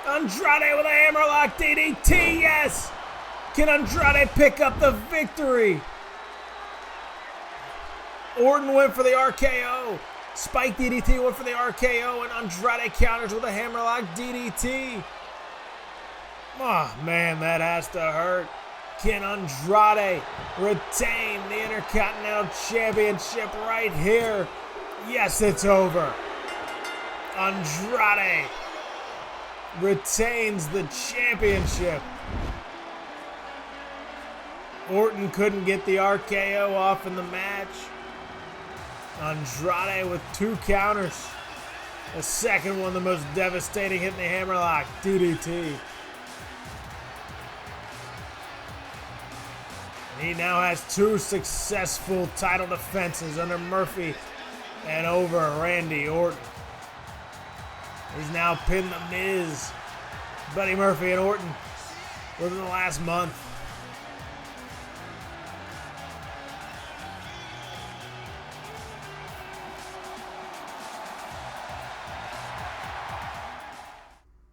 Andrade with a hammerlock DDT. Yes. Can Andrade pick up the victory? Orton went for the RKO. Spike DDT went for the RKO, and Andrade counters with a hammerlock DDT. Oh, man, that has to hurt. Can Andrade retain the Intercontinental Championship right here? Yes, it's over. Andrade retains the championship. Orton couldn't get the RKO off in the match. Andrade with 2 counters. The second one, the most devastating, hitting the hammerlock DDT. He now has 2 successful title defenses under Murphy and over Randy Orton. He's now pinned The Miz, Buddy Murphy, and Orton within the last month.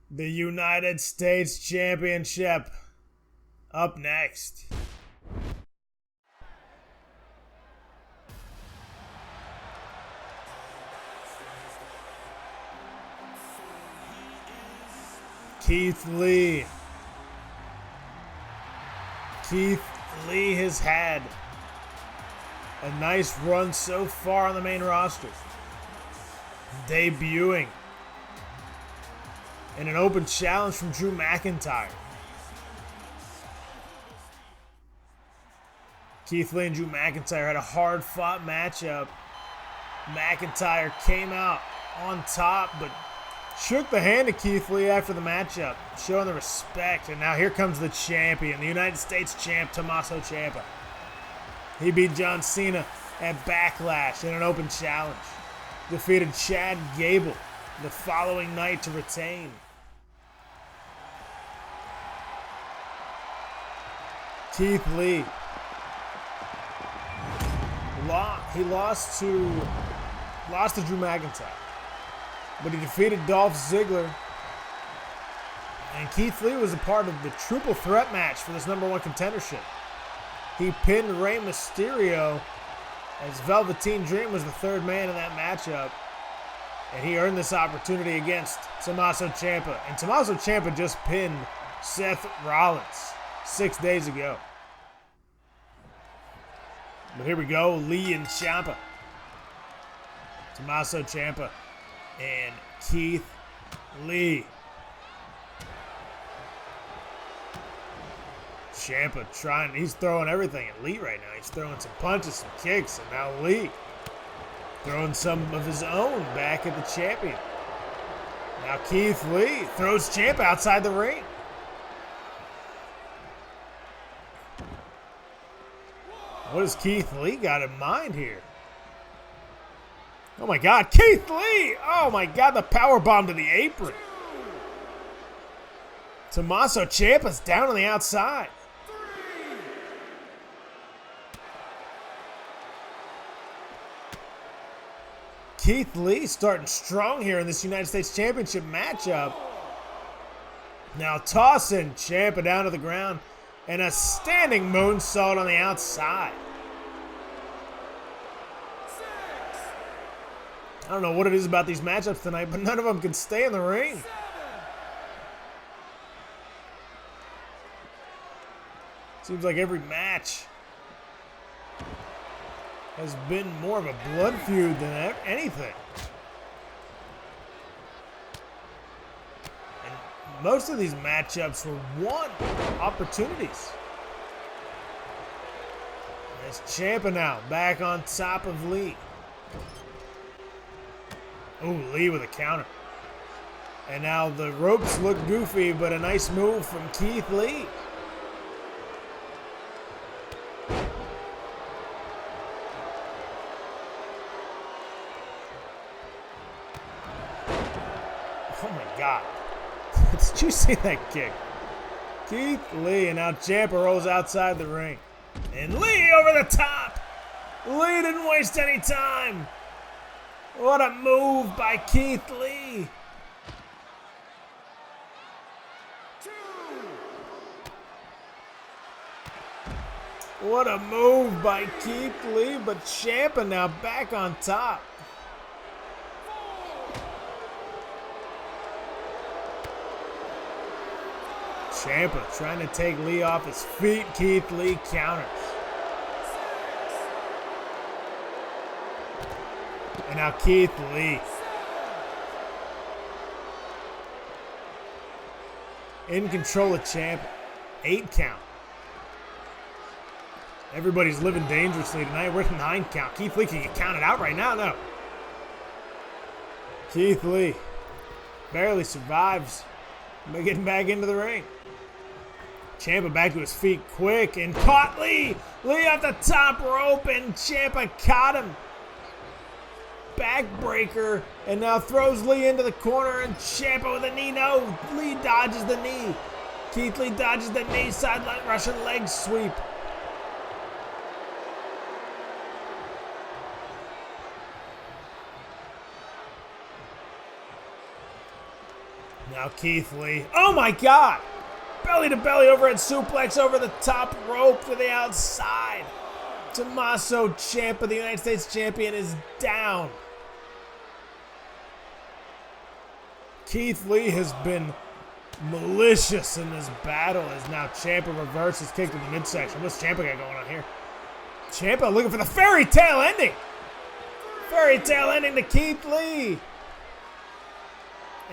The United States Championship up next. Keith Lee. Keith Lee has had a nice run so far on the main roster. Debuting in an open challenge from Drew McIntyre. Keith Lee and Drew McIntyre had a hard-fought matchup McIntyre came out on top, but shook the hand of Keith Lee after the matchup, showing the respect. And now here comes the champion, the United States champ, Tommaso Ciampa. He beat John Cena at Backlash in an open challenge. Defeated Chad Gable the following night to retain. Keith Lee. He lost to Drew McIntyre. But he defeated Dolph Ziggler. And Keith Lee was a part of the triple threat match for this #1 contendership. He pinned Rey Mysterio as Velveteen Dream was the third man in that matchup. And he earned this opportunity against Tommaso Ciampa. And Tommaso Ciampa just pinned Seth Rollins 6 days ago. But here we go, Lee and Ciampa. Tommaso Ciampa and Keith Lee. Ciampa he's throwing everything at Lee right now. He's throwing some punches, some kicks, and now Lee throwing some of his own back at the champion. Now Keith Lee throws Ciampa outside the ring. What does Keith Lee got in mind here? Oh my God, Keith Lee! Oh my God, the powerbomb to the apron. Tommaso Ciampa's down on the outside. Keith Lee starting strong here in this United States Championship matchup. Now tossing Ciampa down to the ground and a standing moonsault on the outside. I don't know what it is about these matchups tonight, but none of them can stay in the ring. Seems like every match has been more of a blood feud than anything. And most of these matchups were won opportunities. There's Ciampa now, back on top of Lee. Ooh, Lee with a counter. And now the ropes look goofy, but a nice move from Keith Lee. Oh my God. Did you see that kick? Keith Lee, and now Ciampa rolls outside the ring. And Lee over the top. Lee didn't waste any time. What a move by Keith Lee. What a move by Keith Lee, but Ciampa now back on top. Ciampa trying to take Lee off his feet. Keith Lee counters. And now Keith Lee. In control of Ciampa. 8 count. Everybody's living dangerously tonight. We're at 9 count. Keith Lee can get counted out right now. No. Keith Lee barely survives. Getting back into the ring. Ciampa back to his feet quick and caught Lee. Lee off the top rope and Ciampa caught him. Backbreaker, and now throws Lee into the corner, and Ciampa with a knee. No, Lee dodges the knee. Keith Lee dodges the knee, sideline Russian leg sweep. Now Keith Lee, oh my God! Belly to belly overhead suplex over the top rope to the outside. Tommaso Ciampa, the United States champion, is down. Keith Lee has been malicious in this battle as now Ciampa reverses kick to the midsection. What's Ciampa got going on here? Ciampa looking for the fairy tale ending. Fairy tale ending to Keith Lee.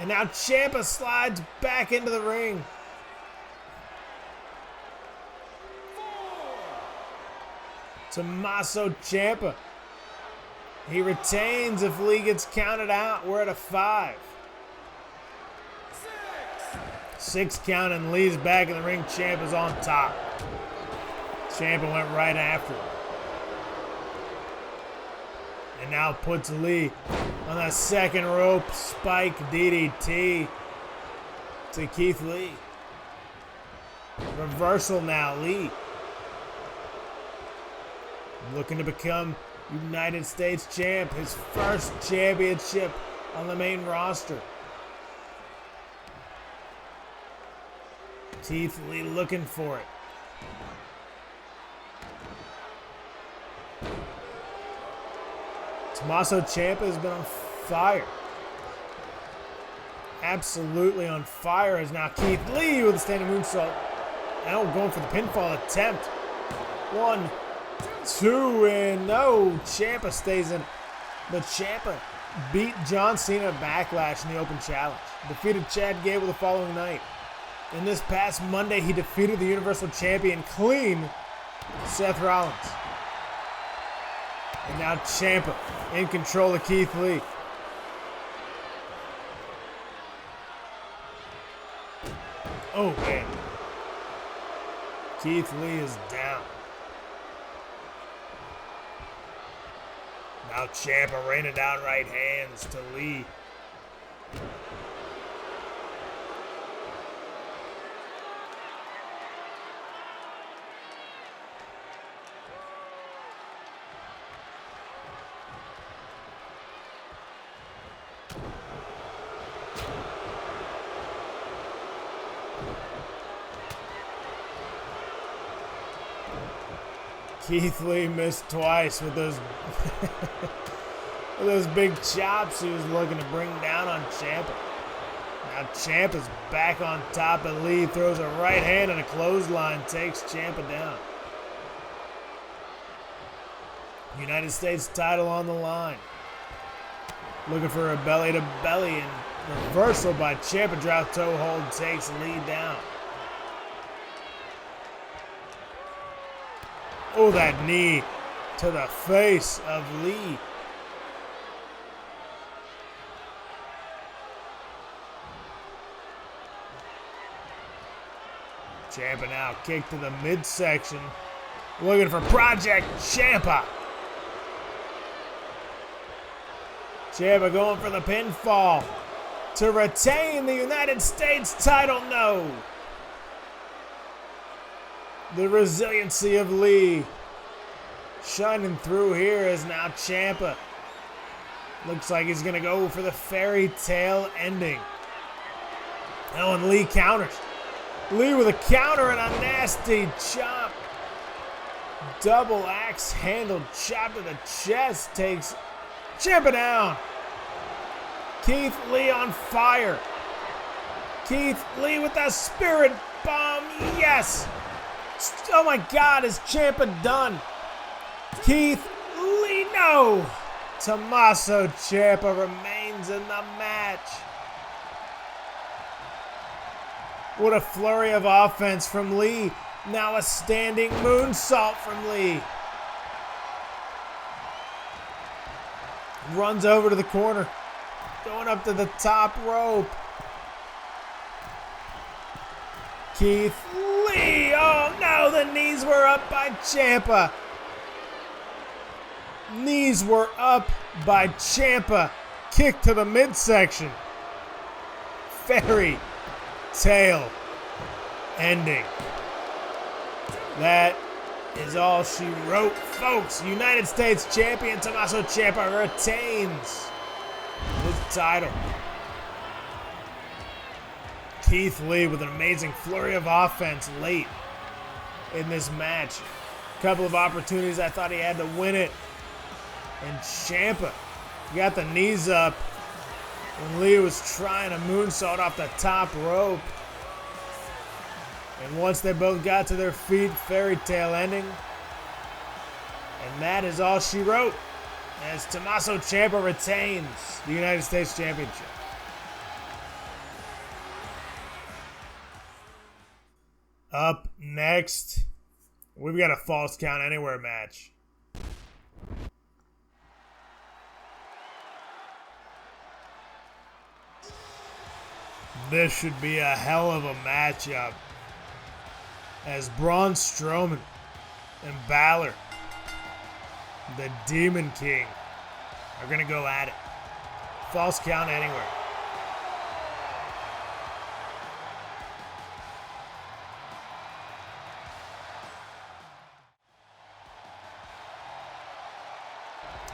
And now Ciampa slides back into the ring. Tommaso Ciampa He retains if Lee gets counted out. We're at a 5. 6 count and Lee's back in the ring. Ciampa's on top. Ciampa went right after him. And now puts Lee on that second rope spike DDT to Keith Lee. Reversal now, Lee. Looking to become United States champ, his first championship on the main roster. Keith Lee looking for it. Tommaso Ciampa has been on fire. Absolutely on fire is now Keith Lee with a standing moonsault. Now going for the pinfall attempt. 1, 2, and no. Ciampa stays in. But Ciampa beat John Cena at Backlash in the Open Challenge. Defeated Chad Gable the following night. And this past Monday, he defeated the Universal Champion clean, Seth Rollins. And now Ciampa in control of Keith Lee. Oh, man. Keith Lee is down. Now Ciampa raining down right hands to Lee. Keith Lee missed twice with those with those big chops he was looking to bring down on Ciampa. Now Ciampa's back on top, and Lee throws a right hand and a clothesline, takes Ciampa down. United States title on the line. Looking for a belly to belly, and reversal by Ciampa, drop toe hold, takes Lee down. Oh, that knee to the face of Lee. Ciampa now kick to the midsection. Looking for Project Ciampa. Ciampa going for the pinfall to retain the United States title. No. The resiliency of Lee shining through here is now Ciampa. Looks like he's going to go for the fairy tale ending. Oh, and Lee counters. Lee with a counter and a nasty chop. Double axe handle chop to the chest takes Ciampa down. Keith Lee on fire. Keith Lee with the spirit bomb. Yes. Oh my God, is Ciampa done? Keith Lee, no! Tommaso Ciampa remains in the match. What a flurry of offense from Lee. Now a standing moonsault from Lee. Runs over to the corner. Going up to the top rope. Keith Lee. Oh no, the knees were up by Ciampa. Knees were up by Ciampa. Kick to the midsection. Fairy tale ending. That is all she wrote, folks. United States champion Tommaso Ciampa retains his title. Keith Lee with an amazing flurry of offense late in this match. A couple of opportunities I thought he had to win it. And Ciampa got the knees up when Lee was trying to moonsault off the top rope. And once they both got to their feet, fairy tale ending. And that is all she wrote, as Tommaso Ciampa retains the United States Championship. Up next, we've got a Falls Count Anywhere match. this should be a hell of a matchup as Braun Strowman and Balor, the Demon King, are going to go at it. False count anywhere.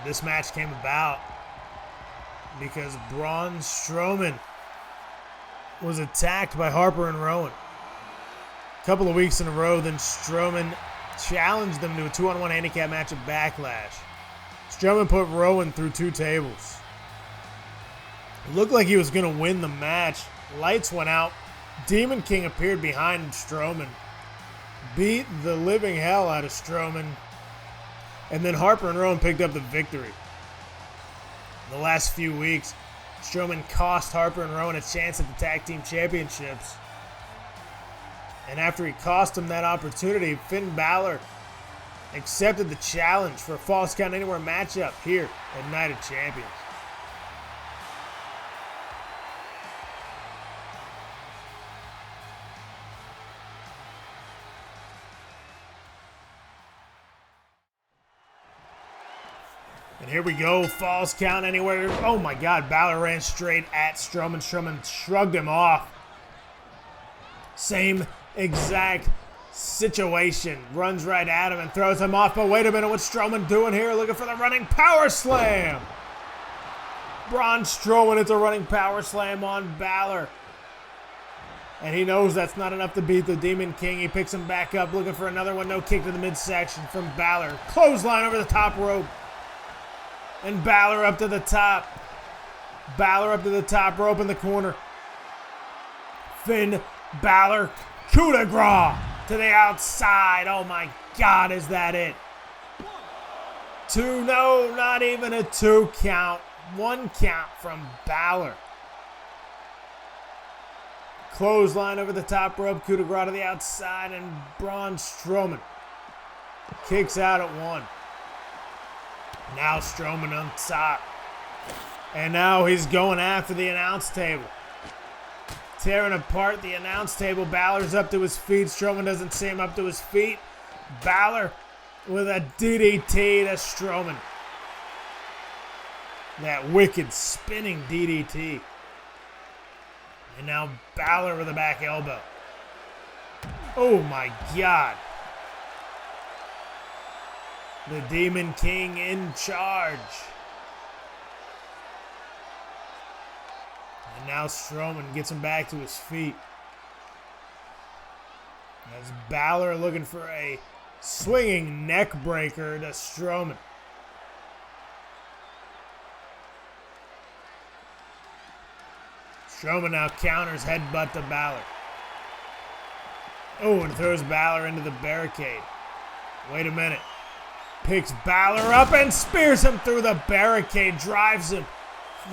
This match came about because Braun Strowman was attacked by Harper and Rowan. A couple of weeks in a row, then Strowman challenged them to a 2-on-1 handicap match at Backlash. Strowman put Rowan through 2 tables. It looked like he was going to win the match. Lights went out. Demon King appeared behind Strowman, beat the living hell out of Strowman, and then Harper and Rowan picked up the victory. In the last few weeks, Strowman cost Harper and Rowan a chance at the Tag Team Championships. And after he cost him that opportunity, Finn Balor accepted the challenge for a False Count Anywhere matchup here at Night of Champions. And here we go, False Count Anywhere. Oh my God, Balor ran straight at Strowman. Strowman shrugged him off. Same exact situation. Runs right at him and throws him off. But wait a minute, what's Strowman doing here? Looking for the running power slam. Braun Strowman, it's a running power slam on Balor. And he knows that's not enough to beat the Demon King. He picks him back up, looking for another one. No kick to the midsection from Balor. Clothesline over the top rope. And Balor up to the top. Balor up to the top rope in the corner. Finn Balor, coup de grace to the outside. Oh my God, is that it? 2, no, not even a 2 count. 1 count from Balor. Clothesline over the top rope, coup de grace to the outside, and Braun Strowman kicks out at 1. Now Strowman on top. And now he's going after the announce table. Tearing apart the announce table. Balor's up to his feet. Strowman doesn't see him up to his feet. Balor with a DDT to Strowman. That wicked spinning DDT. And now Balor with a back elbow. Oh my God. The Demon King in charge. And now Strowman gets him back to his feet. As Balor looking for a swinging neck breaker to Strowman. Strowman now counters headbutt to Balor. Oh, and throws Balor into the barricade. Wait a minute. Picks Balor up and spears him through the barricade. Drives him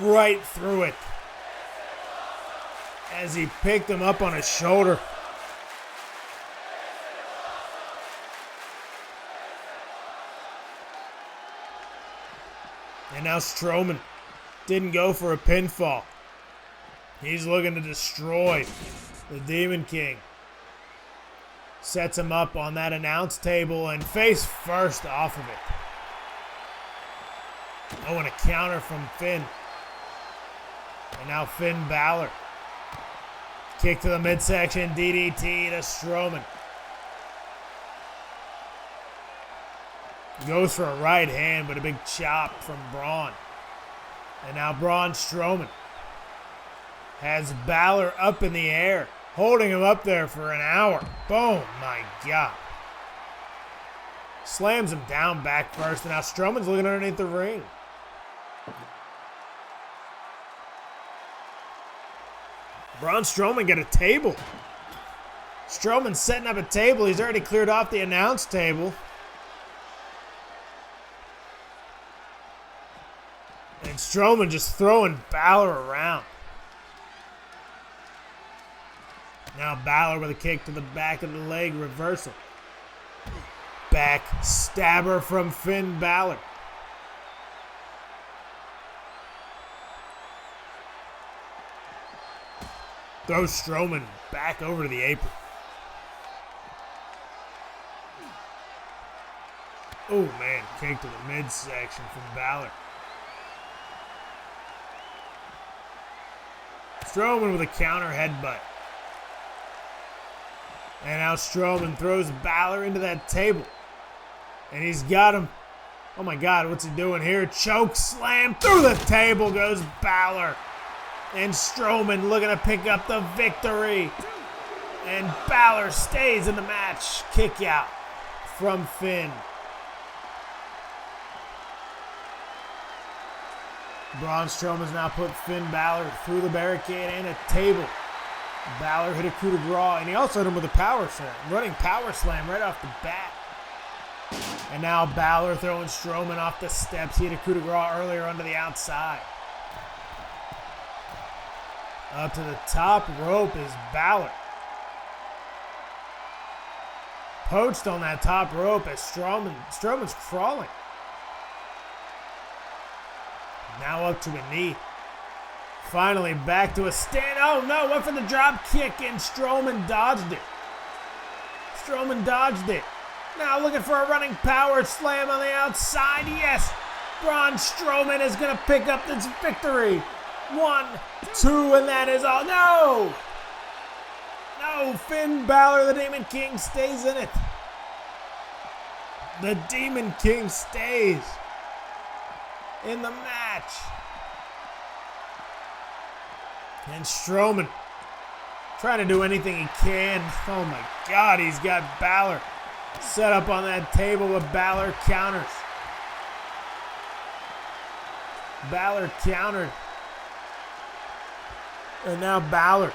right through it. As he picked him up on his shoulder. And now Strowman didn't go for a pinfall. He's looking to destroy the Demon King. Sets him up on that announce table and face first off of it. Oh, and a counter from Finn. And now Finn Balor. Kick to the midsection, DDT to Strowman. Goes for a right hand, but a big chop from Braun. And now Braun Strowman has Balor up in the air, holding him up there for an hour. Boom, my God. Slams him down back first, and now Strowman's looking underneath the ring. Braun Strowman got a table. Strowman's setting up a table. He's already cleared off the announce table. And Strowman just throwing Balor around. Now Balor with a kick to the back of the leg, reversal. Back stabber from Finn Balor. Throws Strowman back over to the apron. Oh, man. Kick to the midsection from Balor. Strowman with a counter headbutt. And now Strowman throws Balor into that table. And he's got him. Oh my God, what's he doing here? Choke slam through the table goes Balor. And Strowman looking to pick up the victory. And Balor stays in the match. Kick out from Finn. Braun Strowman's now put Finn Balor through the barricade and a table. Balor hit a coup de grace, and he also hit him with a power slam. Running power slam right off the bat. And now Balor throwing Strowman off the steps. He hit a coup de grace earlier onto the outside. Up to the top rope is Balor. Poached on that top rope as Strowman's crawling. Now up to a knee. Finally back to a stand. Oh no, went for the drop kick and Strowman dodged it. Strowman dodged it. Now looking for a running power slam on the outside. Yes, Braun Strowman is going to pick up this victory. 1, 2, and that is all. No! No, Finn Balor, the Demon King, stays in it. The Demon King stays in the match. And Strowman trying to do anything he can. Oh my God, he's got Balor set up on that table with Balor counters. Balor countered. And now Balor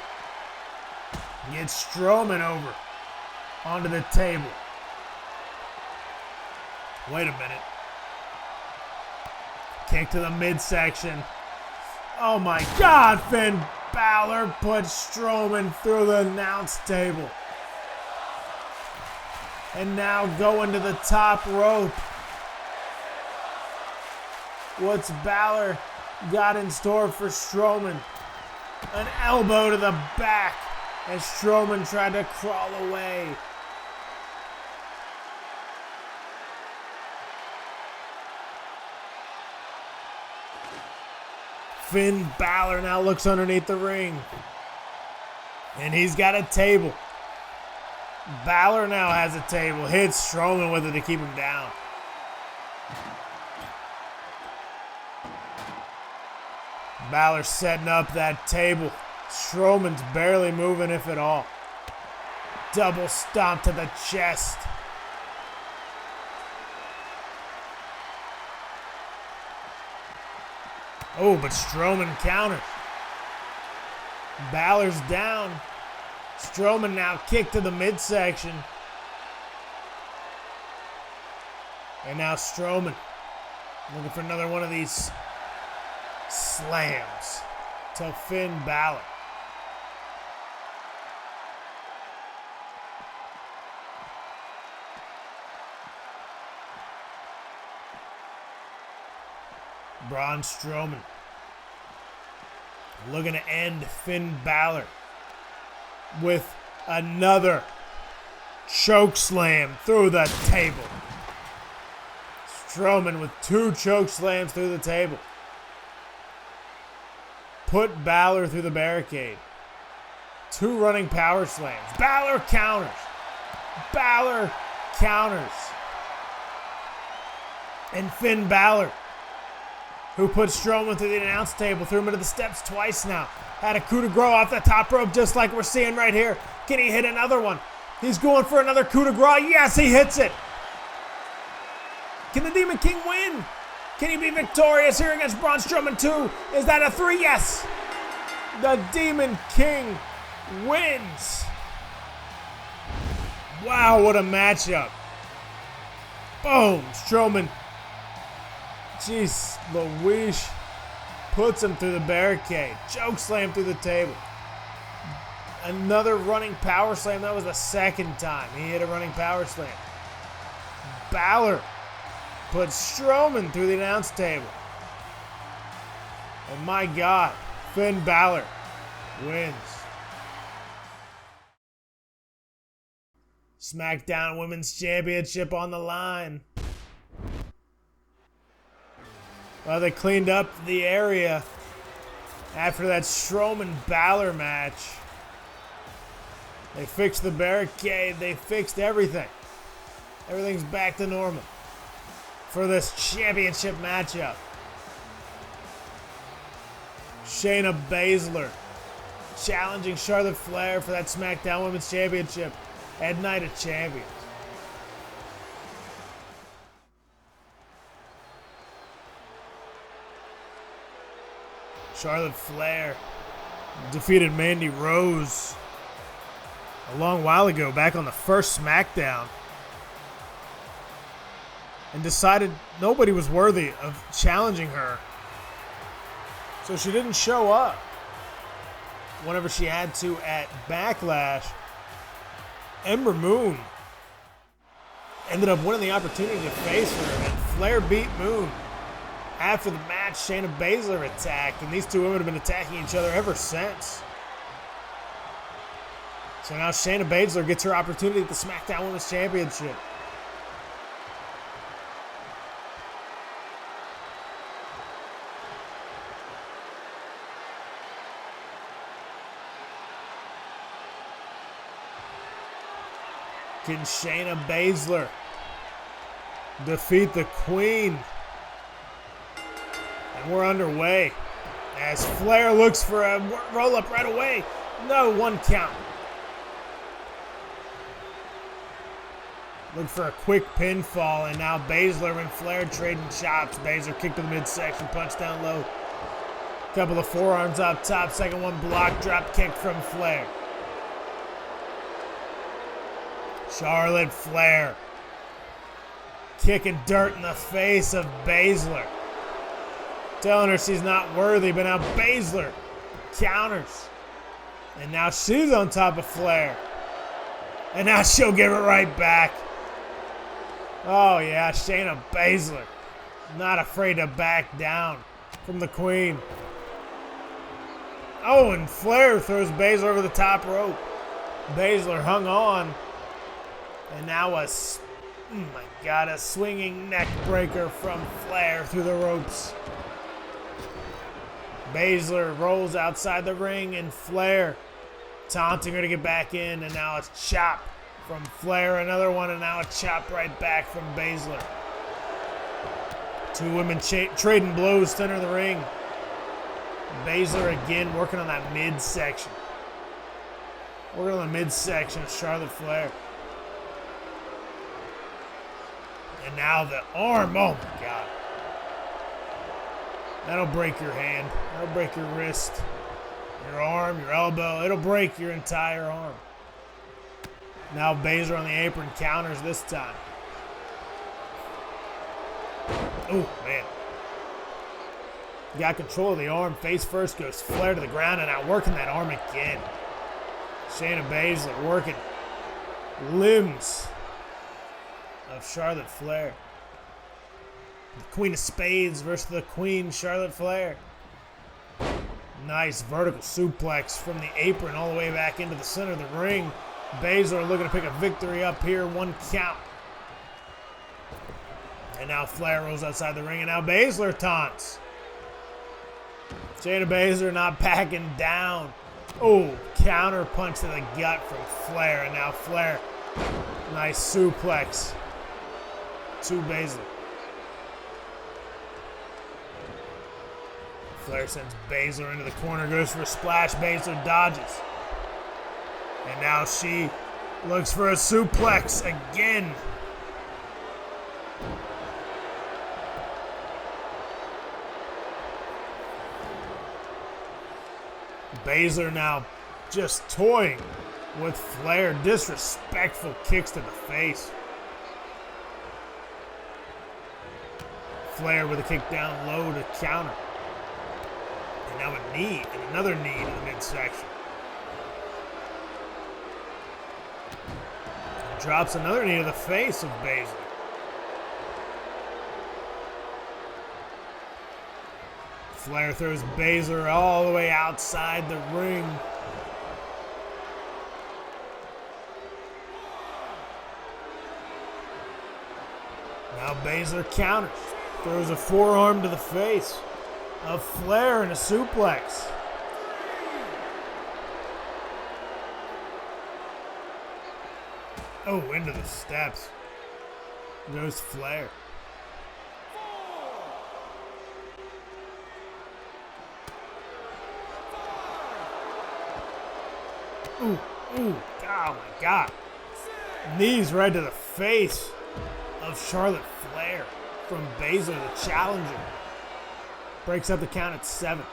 gets Strowman over onto the table. Wait a minute. Kick to the midsection. Oh my God, Finn Balor puts Strowman through the announce table. And now going to the top rope. What's Balor got in store for Strowman? An elbow to the back as Strowman tried to crawl away. Finn Balor now looks underneath the ring. And he's got a table. Balor now has a table. Hits Strowman with it to keep him down. Balor setting up that table. Strowman's barely moving, if at all. Double stomp to the chest. Oh, but Strowman counters. Balor's down. Strowman now kicked to the midsection. And now Strowman looking for another one of these slams to Finn Balor. Braun Strowman looking to end Finn Balor with another choke slam through the table. Strowman with 2 choke slams through the table. Put Balor through the barricade. 2 running power slams. Balor counters. Balor counters. And Finn Balor, who put Strowman through the announce table, threw him into the steps twice now. Had a coup de grace off the top rope just like we're seeing right here. Can he hit another one? He's going for another coup de grace. Yes, he hits it. Can the Demon King win? Can he be victorious here against Braun Strowman 2? Is that a 3? Yes. The Demon King wins. Wow, what a matchup. Boom. Strowman. Jeez Louise. Puts him through the barricade. Choke slam through the table. Another running power slam. That was the second time he hit a running power slam. Balor puts Strowman through the announce table. And my God, Finn Balor wins. Smackdown Women's Championship on the line. Well, they cleaned up the area after that Strowman Balor match. They fixed the barricade. They fixed everything. Everything's back to normal for this championship matchup. Shayna Baszler challenging Charlotte Flair for that SmackDown Women's Championship at Night of Champions. Charlotte Flair defeated Mandy Rose a long while ago, back on the first SmackDown, and decided nobody was worthy of challenging her. So she didn't show up whenever she had to at Backlash. Ember Moon ended up winning the opportunity to face her, and Flair beat Moon. After the match, Shayna Baszler attacked, and these two women have been attacking each other ever since. So now Shayna Baszler gets her opportunity at the SmackDown Women's Championship. Can Shayna Baszler defeat the Queen? And we're underway as Flair looks for a roll-up right away. No, 1 count. Look for a quick pinfall, and now Baszler and Flair trading chops. Baszler kick to the midsection, punch down low. Couple of forearms up top, second one block, drop kick from Flair. Charlotte Flair kicking dirt in the face of Baszler, telling her she's not worthy, but now Baszler counters. And now she's on top of Flair. And now she'll give it right back. Oh yeah, Shayna Baszler, not afraid to back down from the Queen. Oh, and Flair throws Baszler over the top rope. Baszler hung on. And now a swinging neck breaker from Flair through the ropes. Baszler rolls outside the ring, and Flair taunting her to get back in, and now a chop from Flair, another one, and now a chop right back from Baszler. Two women trading blows center of the ring. Baszler again working on that midsection. Working on the midsection of Charlotte Flair. And now the arm, oh my God. That'll break your hand. That'll break your wrist, your arm, your elbow. It'll break your entire arm. Now Baszler on the apron counters this time. Oh, man. Got control of the arm. Face first goes Flair to the ground, and now working that arm again. Shayna Baszler working limbs of Charlotte Flair. The Queen of Spades versus the Queen, Charlotte Flair. Nice vertical suplex from the apron all the way back into the center of the ring. Baszler looking to pick a victory up here, 1 count. And now Flair rolls outside the ring, and now Baszler taunts. Shayna Baszler not backing down. Oh, counter punch to the gut from Flair, and now Flair, nice suplex to Baszler. Flair sends Baszler into the corner, goes for a splash. Baszler dodges. And now she looks for a suplex again. Baszler now just toying with Flair. Disrespectful kicks to the face. Flair with a kick down low to counter. And now a knee, and another knee to the midsection. Drops another knee to the face of Baszler. Flair throws Baszler all the way outside the ring. Now Baszler counters. Throws a forearm to the face of Flair and a suplex. Oh, into the steps. Goes Flair. Ooh, ooh, oh my God. Knees right to the face of Charlotte Flair from Baszler, the challenger. Breaks up the count at 7.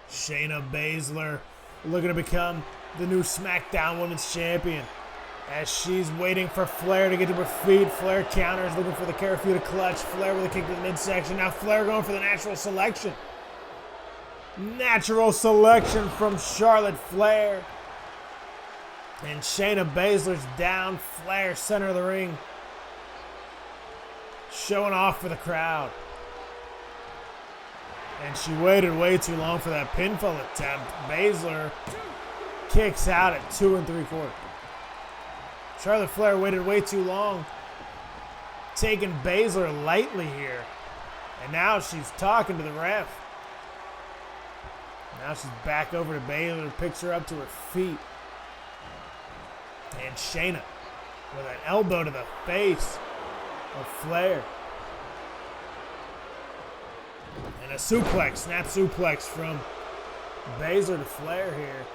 Shayna Baszler looking to become the new SmackDown Women's Champion. As she's waiting for Flair to get to her feet, Flair counters, looking for the Karafuda clutch. Flair with a kick to the midsection. Now Flair going for the natural selection. Natural selection from Charlotte Flair. And Shayna Baszler's down. Flair center of the ring. Showing off for the crowd. And she waited way too long for that pinfall attempt. Baszler kicks out at 2 3/4. Charlotte Flair waited way too long, taking Baszler lightly here. And now she's talking to the ref. Now she's back over to Baszler, picks her up to her feet. And Shayna with an elbow to the face of Flair. And a suplex, snap suplex from Baszler to Flair here.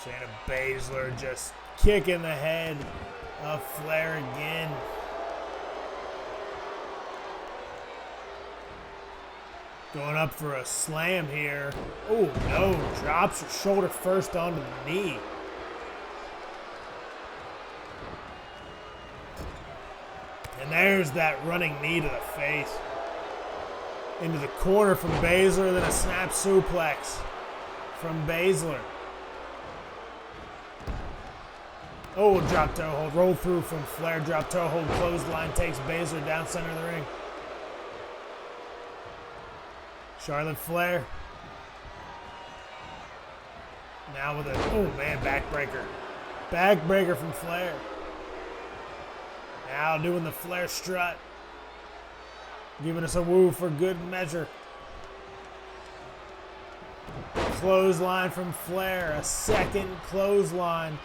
Shayna Baszler just kicking the head of Flair again. Going up for a slam here. Oh no, drops her shoulder first onto the knee. And there's that running knee to the face. Into the corner from Baszler, then a snap suplex from Baszler. Oh, drop toe hold. Roll through from Flair. Drop toe hold. Clothesline takes Baszler down center of the ring. Charlotte Flair. Now with a, oh man, backbreaker. Backbreaker from Flair. Now doing the Flair strut. Giving us a woo for good measure. Clothesline from Flair. A second clothesline.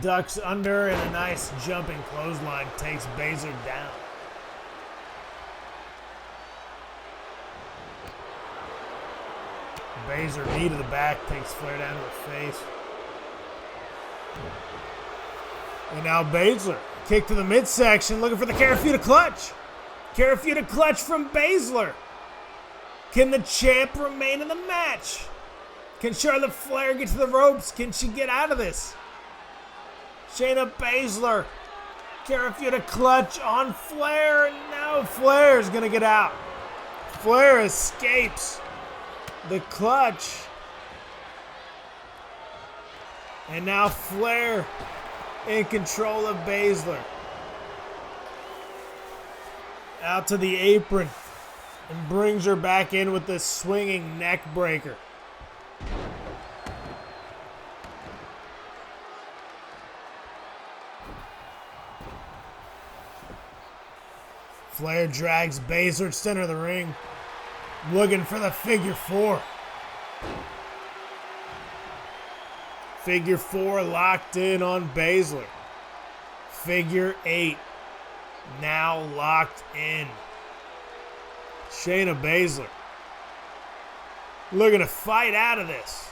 Ducks under and a nice jumping clothesline takes Baszler down. Baszler knee to the back takes Flair down to the face. And now Baszler kick to the midsection looking for the Karafuda clutch. Karafuda clutch from Baszler. Can the champ remain in the match? Can Charlotte Flair get to the ropes? Can she get out of this? Shayna Baszler, Karafuda clutch on Flair, and now Flair is going to get out. Flair escapes the clutch. And now Flair in control of Baszler. Out to the apron and brings her back in with this swinging neck breaker. Flair drags Baszler to center of the ring, looking for the figure 4. Figure 4 locked in on Baszler. Figure 8 now locked in. Shayna Baszler looking to fight out of this.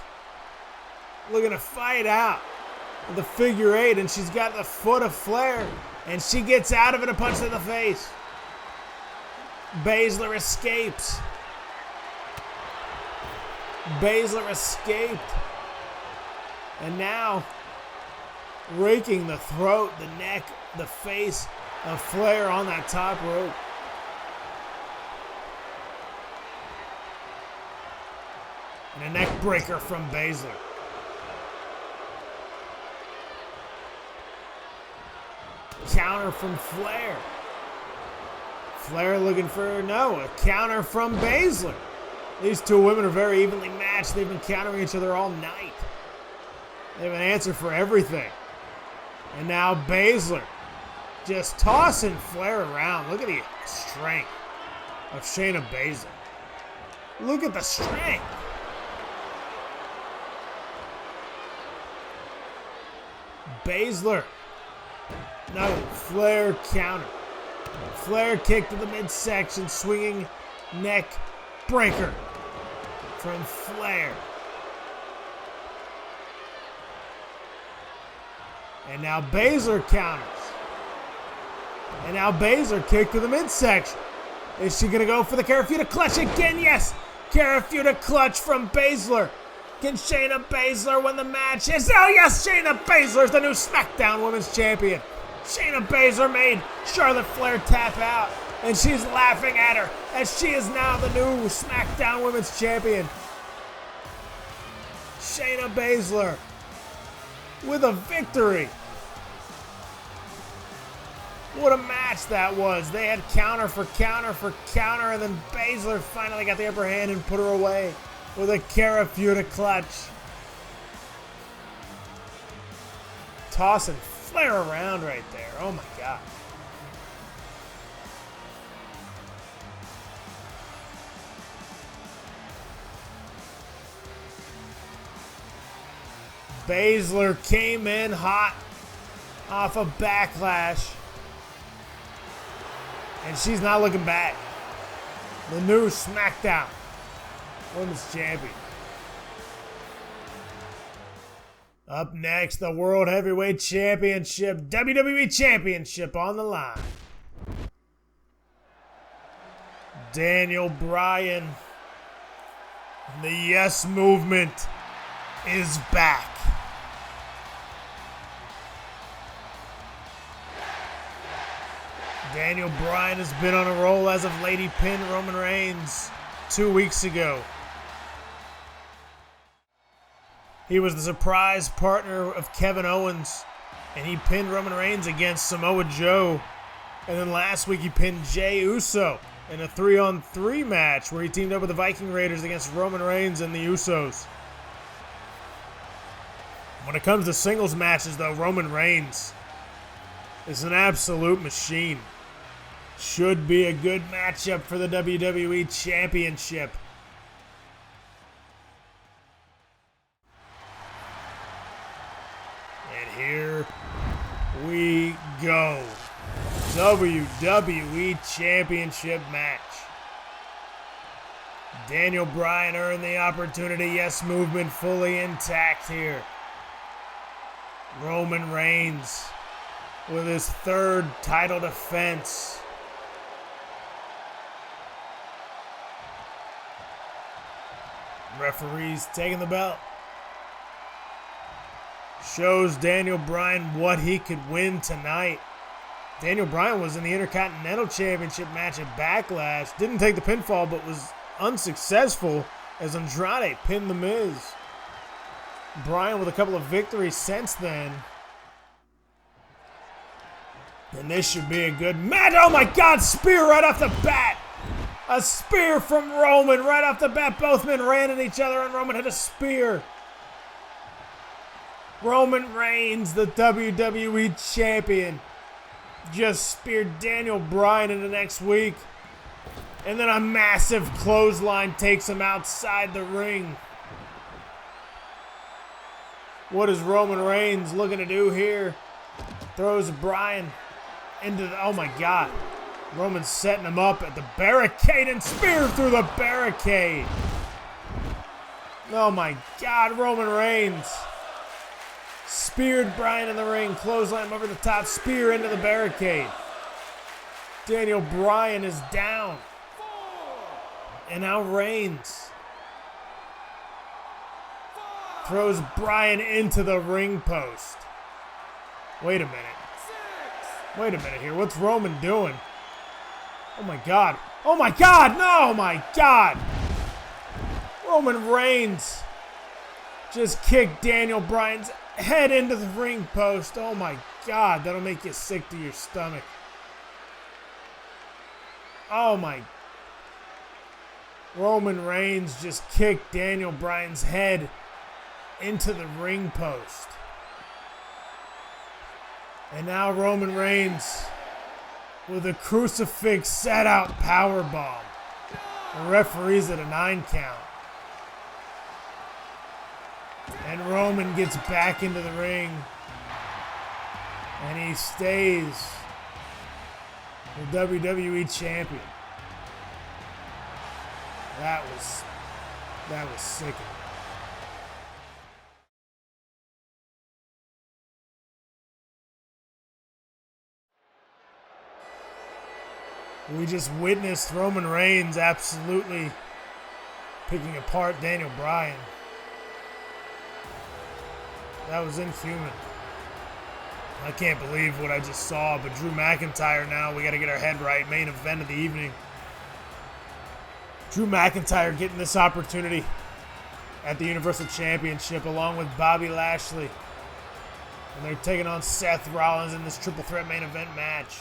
Looking to fight out of the figure 8, and she's got the foot of Flair, and she gets out of it, a punch to the face. Baszler escapes. Baszler escaped. And now, raking the throat, the neck, the face of Flair on that top rope. And a neck breaker from Baszler. Counter from Flair. Flair looking for, no, a counter from Baszler. These two women are very evenly matched. They've been countering each other all night. They have an answer for everything. And now Baszler just tossing Flair around. Look at the strength of Shayna Baszler. Look at the strength. Baszler. No, Flair counter. Flair kick to the midsection, swinging neck breaker from Flair. And now Baszler counters. And now Baszler kick to the midsection. Is she going to go for the Karafuda clutch again? Yes! Karafuda clutch from Baszler. Can Shayna Baszler win the match? Yes! Oh yes! Shayna Baszler is the new Smackdown Women's Champion. Shayna Baszler made Charlotte Flair tap out. And she's laughing at her as she is now the new Smackdown Women's Champion. Shayna Baszler with a victory. What a match that was. They had counter for counter for counter, and then Baszler finally got the upper hand and put her away with a Karafuda clutch. Tossing Flair around right there. Oh my God. Baszler came in hot off of Backlash. And she's not looking back. The new Smackdown Women's Champion. Up next, the World Heavyweight Championship, WWE Championship on the line. Daniel Bryan, the Yes Movement is back. Daniel Bryan has been on a roll as of late. He pinned Roman Reigns 2 weeks ago. He was the surprise partner of Kevin Owens, and he pinned Roman Reigns against Samoa Joe. And then last week he pinned Jey Uso in a 3-on-3 match where he teamed up with the Viking Raiders against Roman Reigns and the Usos. When it comes to singles matches, though, Roman Reigns is an absolute machine. Should be a good matchup for the WWE Championship. And here we go. WWE Championship match. Daniel Bryan earned the opportunity. Yes Movement fully intact here. Roman Reigns with his third title defense. Referees taking the belt. Shows Daniel Bryan what he could win tonight. Daniel Bryan was in the Intercontinental Championship match at Backlash. Didn't take the pinfall, but was unsuccessful as Andrade pinned The Miz. Bryan with a couple of victories since then. And this should be a good match. Oh my God, spear right off the bat. A spear from Roman right off the bat. Both men ran at each other and Roman hit a spear. Roman Reigns, the WWE Champion, just speared Daniel Bryan into next week. And then a massive clothesline takes him outside the ring. What is Roman Reigns looking to do here? Throws Bryan into the, oh my God. Roman's setting him up at the barricade and spear through the barricade. Oh my God, Roman Reigns speared Bryan in the ring, clothesline him over the top, spear into the barricade. Daniel Bryan is down. And now Reigns throws Bryan into the ring post. Wait a minute. Wait a minute here. What's Roman doing? Oh my God. Oh my God. No, oh my God. Roman Reigns just kicked Daniel Bryan's head into the ring post. Oh my God. That'll make you sick to your stomach. Oh my. Roman Reigns just kicked Daniel Bryan's head into the ring post. And now Roman Reigns with a crucifix set out powerbomb. The referee's at a 9 count. And Roman gets back into the ring. And he stays the WWE champion. That was sickening. We just witnessed Roman Reigns absolutely picking apart Daniel Bryan. That was inhuman. I can't believe what I just saw, but Drew McIntyre now, we got to get our head right. Main event of the evening. Drew McIntyre getting this opportunity at the Universal Championship along with Bobby Lashley. And they're taking on Seth Rollins in this triple threat main event match.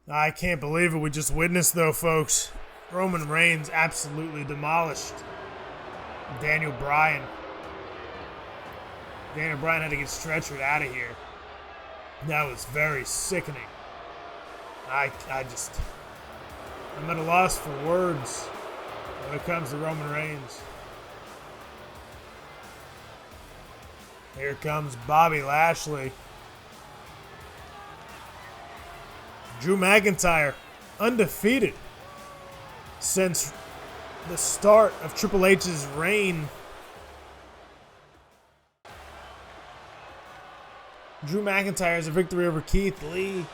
I can't believe it we just witnessed though, folks. Roman Reigns absolutely demolished Daniel Bryan. Daniel Bryan had to get stretchered out of here. That was very sickening. I'm at a loss for words when it comes to Roman Reigns. Here comes Bobby Lashley. Drew McIntyre, undefeated since the start of Triple H's reign. Drew McIntyre has a victory over Keith Lee.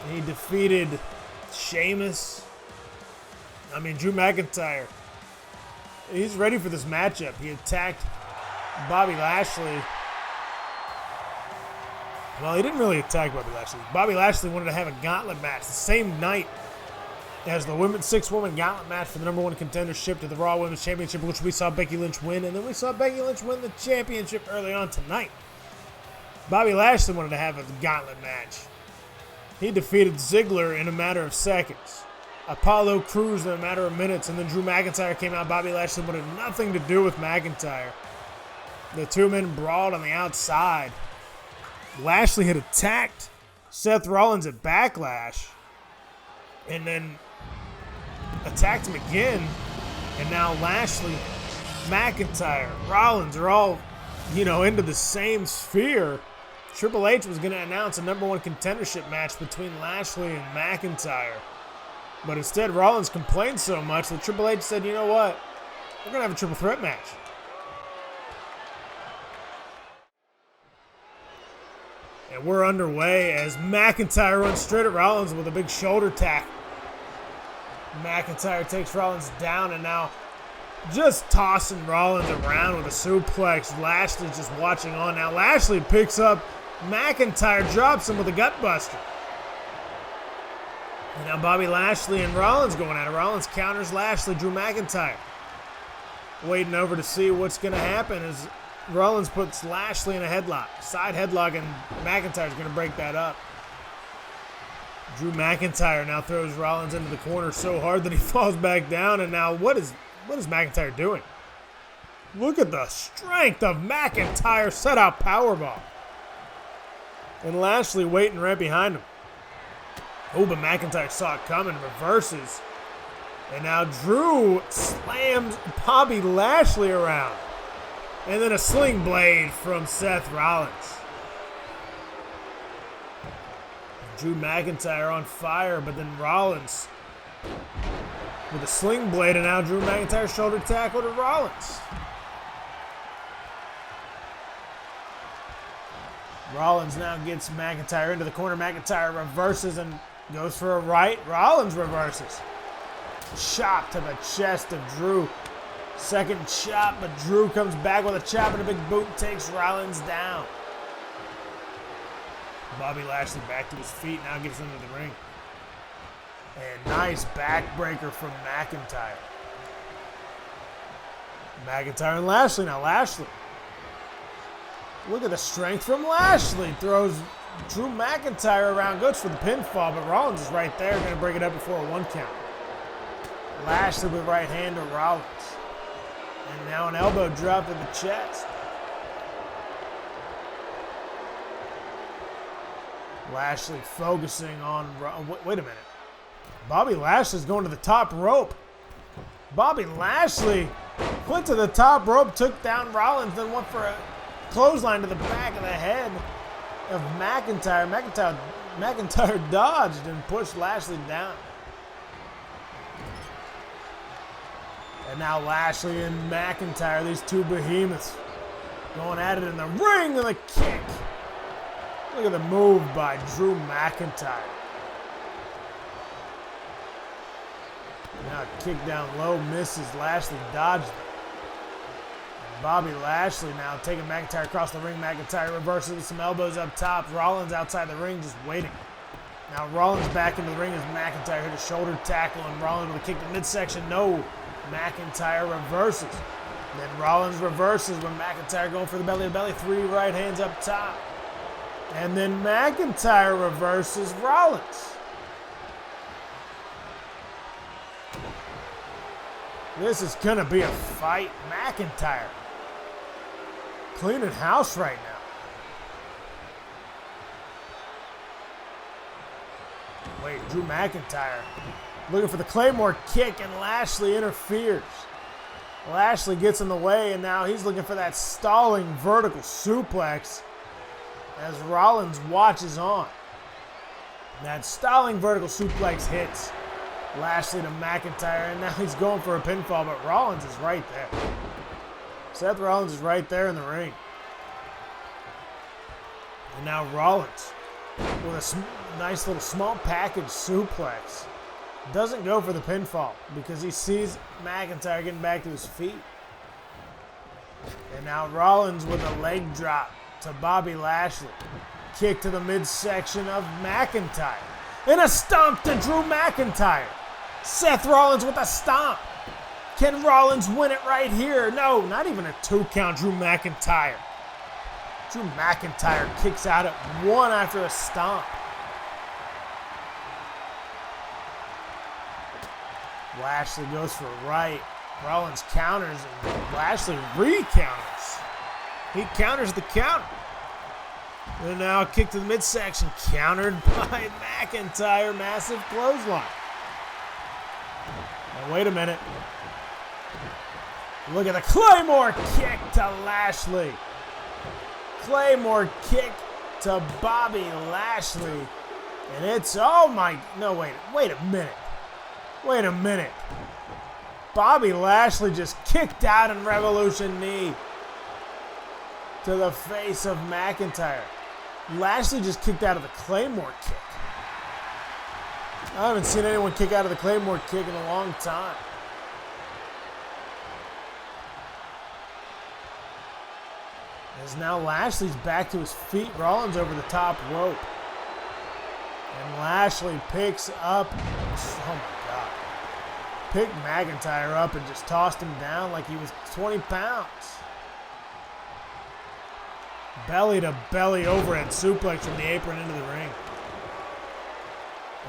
He defeated Sheamus. I mean, Drew McIntyre, he's ready for this matchup. He attacked Bobby Lashley. Well, he didn't really attack Bobby Lashley. Bobby Lashley wanted to have a gauntlet match the same night as the women's 6-woman gauntlet match for the #1 contendership to the Raw Women's Championship, which we saw Becky Lynch win, and then we saw Becky Lynch win the championship early on tonight. Bobby Lashley wanted to have a gauntlet match. He defeated Ziggler in a matter of seconds. Apollo Crews in a matter of minutes, and then Drew McIntyre came out. Bobby Lashley wanted nothing to do with McIntyre. The two men brawled on the outside. Lashley had attacked Seth Rollins at Backlash and then attacked him again. And now Lashley, McIntyre, Rollins are all, into the same sphere. Triple H was going to announce a #1 contendership match between Lashley and McIntyre. But instead, Rollins complained so much that Triple H said, you know what? We're going to have a triple threat match. And we're underway as McIntyre runs straight at Rollins with a big shoulder tackle. McIntyre takes Rollins down and now just tossing Rollins around with a suplex. Lashley's just watching on now. Lashley picks up McIntyre, drops him with a gut buster. And now Bobby Lashley and Rollins going at it. Rollins counters Lashley. Drew McIntyre waiting over to see what's going to happen as Rollins puts Lashley in a headlock. Side headlock, and McIntyre's going to break that up. Drew McIntyre now throws Rollins into the corner so hard that he falls back down. And now what is McIntyre doing? Look at the strength of McIntyre. Set out powerbomb. And Lashley waiting right behind him. Oh, but McIntyre saw it coming, reverses. And now Drew slams Bobby Lashley around. And then a sling blade from Seth Rollins. Drew McIntyre on fire, but then Rollins with a sling blade, and now Drew McIntyre shoulder tackle to Rollins. Rollins now gets McIntyre into the corner. McIntyre reverses and goes for a right. Rollins reverses. Chop to the chest of Drew. Second chop, but Drew comes back with a chop and a big boot, takes Rollins down. Bobby Lashley back to his feet, now gets into the ring. And nice backbreaker from McIntyre. McIntyre and Lashley now. Lashley. Look at the strength from Lashley. Throws Drew McIntyre around, goes for the pinfall, but Rollins is right there, going to break it up before a 1 count. Lashley with right hand to Rollins. And now an elbow drop to the chest. Lashley focusing on... Wait a minute. Bobby Lashley's going to the top rope. Bobby Lashley went to the top rope, took down Rollins, then went for a clothesline to the back of the head of McIntyre. McIntyre dodged and pushed Lashley down. And now Lashley and McIntyre, these two behemoths, going at it in the ring, and the kick. Look at the move by Drew McIntyre. Now a kick down low, misses. Lashley dodged it. And Bobby Lashley now taking McIntyre across the ring. McIntyre reverses with some elbows up top. Rollins outside the ring just waiting. Now Rollins back into the ring as McIntyre hit a shoulder tackle, and Rollins with a kick to midsection. No. McIntyre reverses. Then Rollins reverses when McIntyre going for the belly-to-belly. 3 right hands up top. And then McIntyre reverses Rollins. This is going to be a fight. McIntyre cleaning house right now. Wait, Drew McIntyre looking for the Claymore kick, and Lashley interferes. Lashley gets in the way, and now he's looking for that stalling vertical suplex as Rollins watches on. That stalling vertical suplex hits Lashley to McIntyre, and now he's going for a pinfall, but Rollins is right there. Seth Rollins is right there in the ring. And now Rollins with a nice little small package suplex. Doesn't go for the pinfall because he sees McIntyre getting back to his feet. And now Rollins with a leg drop to Bobby Lashley. Kick to the midsection of McIntyre. And a stomp to Drew McIntyre. Seth Rollins with a stomp. Can Rollins win it right here? No, not even a 2 count. Drew McIntyre. Drew McIntyre kicks out at 1 after a stomp. Lashley goes for right. Rollins counters, and Lashley re-counters. He counters the counter. And now a kick to the midsection, countered by McIntyre. Massive clothesline. Now wait a minute. Look at the Claymore kick to Lashley. Claymore kick to Bobby Lashley. And it's, oh my, no, wait a minute. Wait a minute. Bobby Lashley just kicked out in Revolution knee to the face of McIntyre. Lashley just kicked out of the Claymore kick. I haven't seen anyone kick out of the Claymore kick in a long time. As now Lashley's back to his feet. Rollins over the top rope. And Lashley picks up, oh my God, picked McIntyre up and just tossed him down like he was 20 pounds. Belly to belly overhead suplex from the apron into the ring.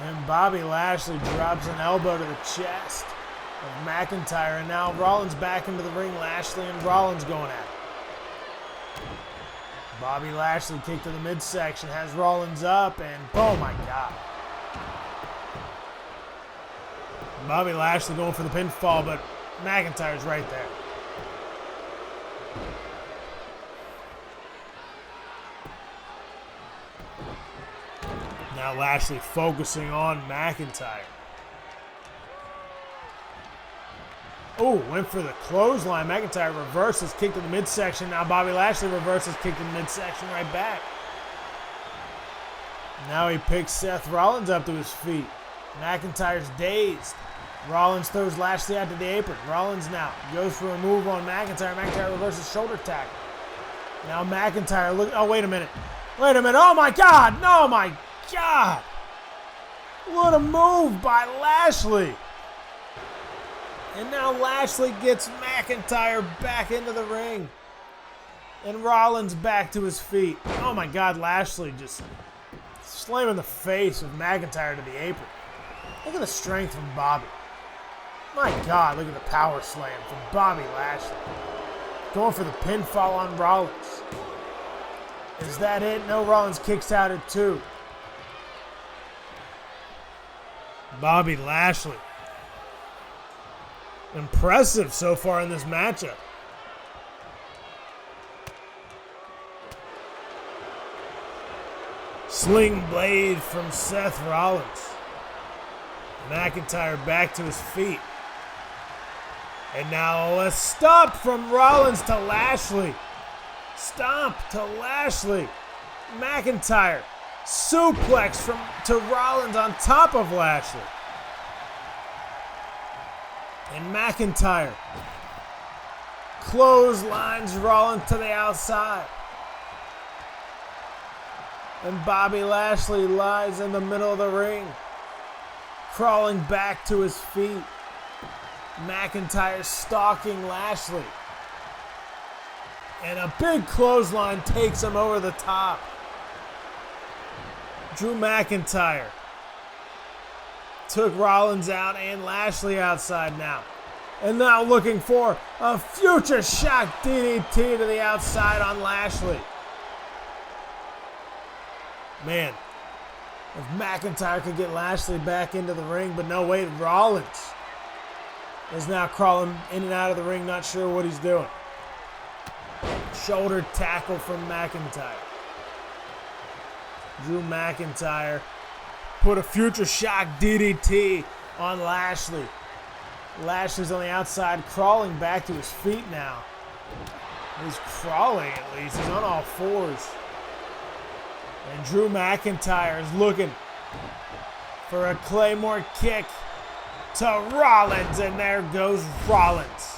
And Bobby Lashley drops an elbow to the chest of McIntyre. And now Rollins back into the ring. Lashley and Rollins going at it. Bobby Lashley kick to the midsection, has Rollins up, and oh my God. Bobby Lashley going for the pinfall, but McIntyre's right there. Now Lashley focusing on McIntyre. Oh, went for the clothesline. McIntyre reverses, kick to the midsection. Now Bobby Lashley reverses, kick to the midsection, right back. Now he picks Seth Rollins up to his feet. McIntyre's dazed. Rollins throws Lashley out to the apron. Rollins now goes for a move on McIntyre. McIntyre reverses shoulder tackle. Now McIntyre, look, oh, wait a minute. Wait a minute, oh my God, oh my God. What a move by Lashley. And now Lashley gets McIntyre back into the ring. And Rollins back to his feet. Oh my God, Lashley just slamming the face of McIntyre to the apron. Look at the strength from Bobby. My God, look at the power slam from Bobby Lashley. Going for the pinfall on Rollins. Is that it? No, Rollins kicks out at 2. Bobby Lashley. Impressive so far in this matchup. Sling blade from Seth Rollins. McIntyre back to his feet. And now a stomp from Rollins to Lashley. Stomp to Lashley. McIntyre. Suplex to Rollins on top of Lashley. And McIntyre clotheslines Rollins to the outside. And Bobby Lashley lies in the middle of the ring, crawling back to his feet. McIntyre stalking Lashley. And a big clothesline takes him over the top. Drew McIntyre took Rollins out and Lashley outside now. And now looking for a future shock DDT to the outside on Lashley. Man, if McIntyre could get Lashley back into the ring, but no way, Rollins is now crawling in and out of the ring, not sure what he's doing. Shoulder tackle from McIntyre. Drew McIntyre put a future shock DDT on Lashley. Lashley's on the outside, crawling back to his feet now. He's crawling at least. He's on all fours. And Drew McIntyre is looking for a Claymore kick to Rollins, and there goes Rollins.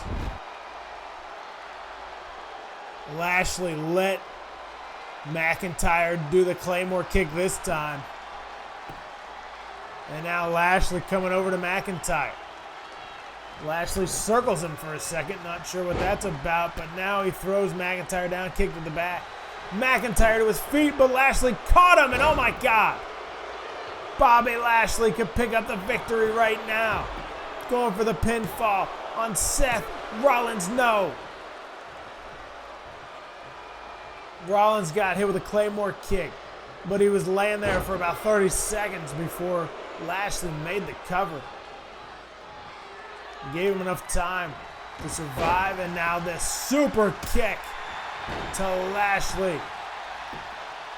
Lashley let McIntyre do the Claymore kick this time. And now Lashley coming over to McIntyre. Lashley circles him for a second, not sure what that's about, but now he throws McIntyre down, kick to the back. McIntyre to his feet, but Lashley caught him, and oh my God. Bobby Lashley could pick up the victory right now. Going for the pinfall on Seth Rollins, no. Rollins got hit with a Claymore kick, but he was laying there for about 30 seconds before Lashley made the cover. He gave him enough time to survive, and now this super kick to Lashley.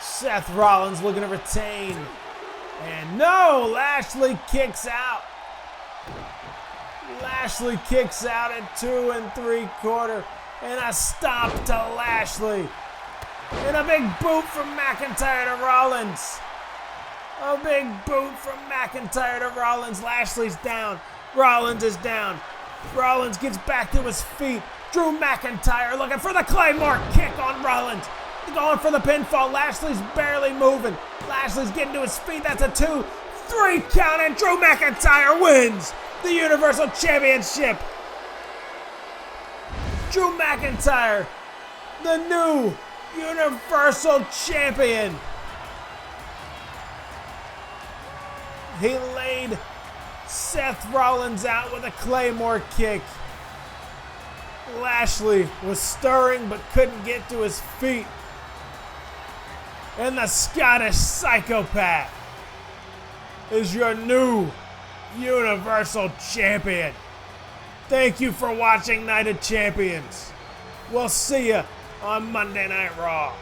Seth Rollins looking to retain. And no, Lashley kicks out. Lashley kicks out at 2 3/4. And a stomp to Lashley. And a big boot from McIntyre to Rollins. A big boot from McIntyre to Rollins. Lashley's down. Rollins is down. Rollins gets back to his feet. Drew McIntyre looking for the Claymore kick on Rollins. Going for the pinfall. Lashley's barely moving. Lashley's getting to his feet. That's a 2-3 count, and Drew McIntyre wins the Universal Championship. Drew McIntyre, the new Universal Champion. He laid Seth Rollins out with a Claymore kick. Lashley was stirring but couldn't get to his feet. And the Scottish Psychopath is your new Universal Champion. Thank you for watching Night of Champions. We'll see you on Monday Night Raw.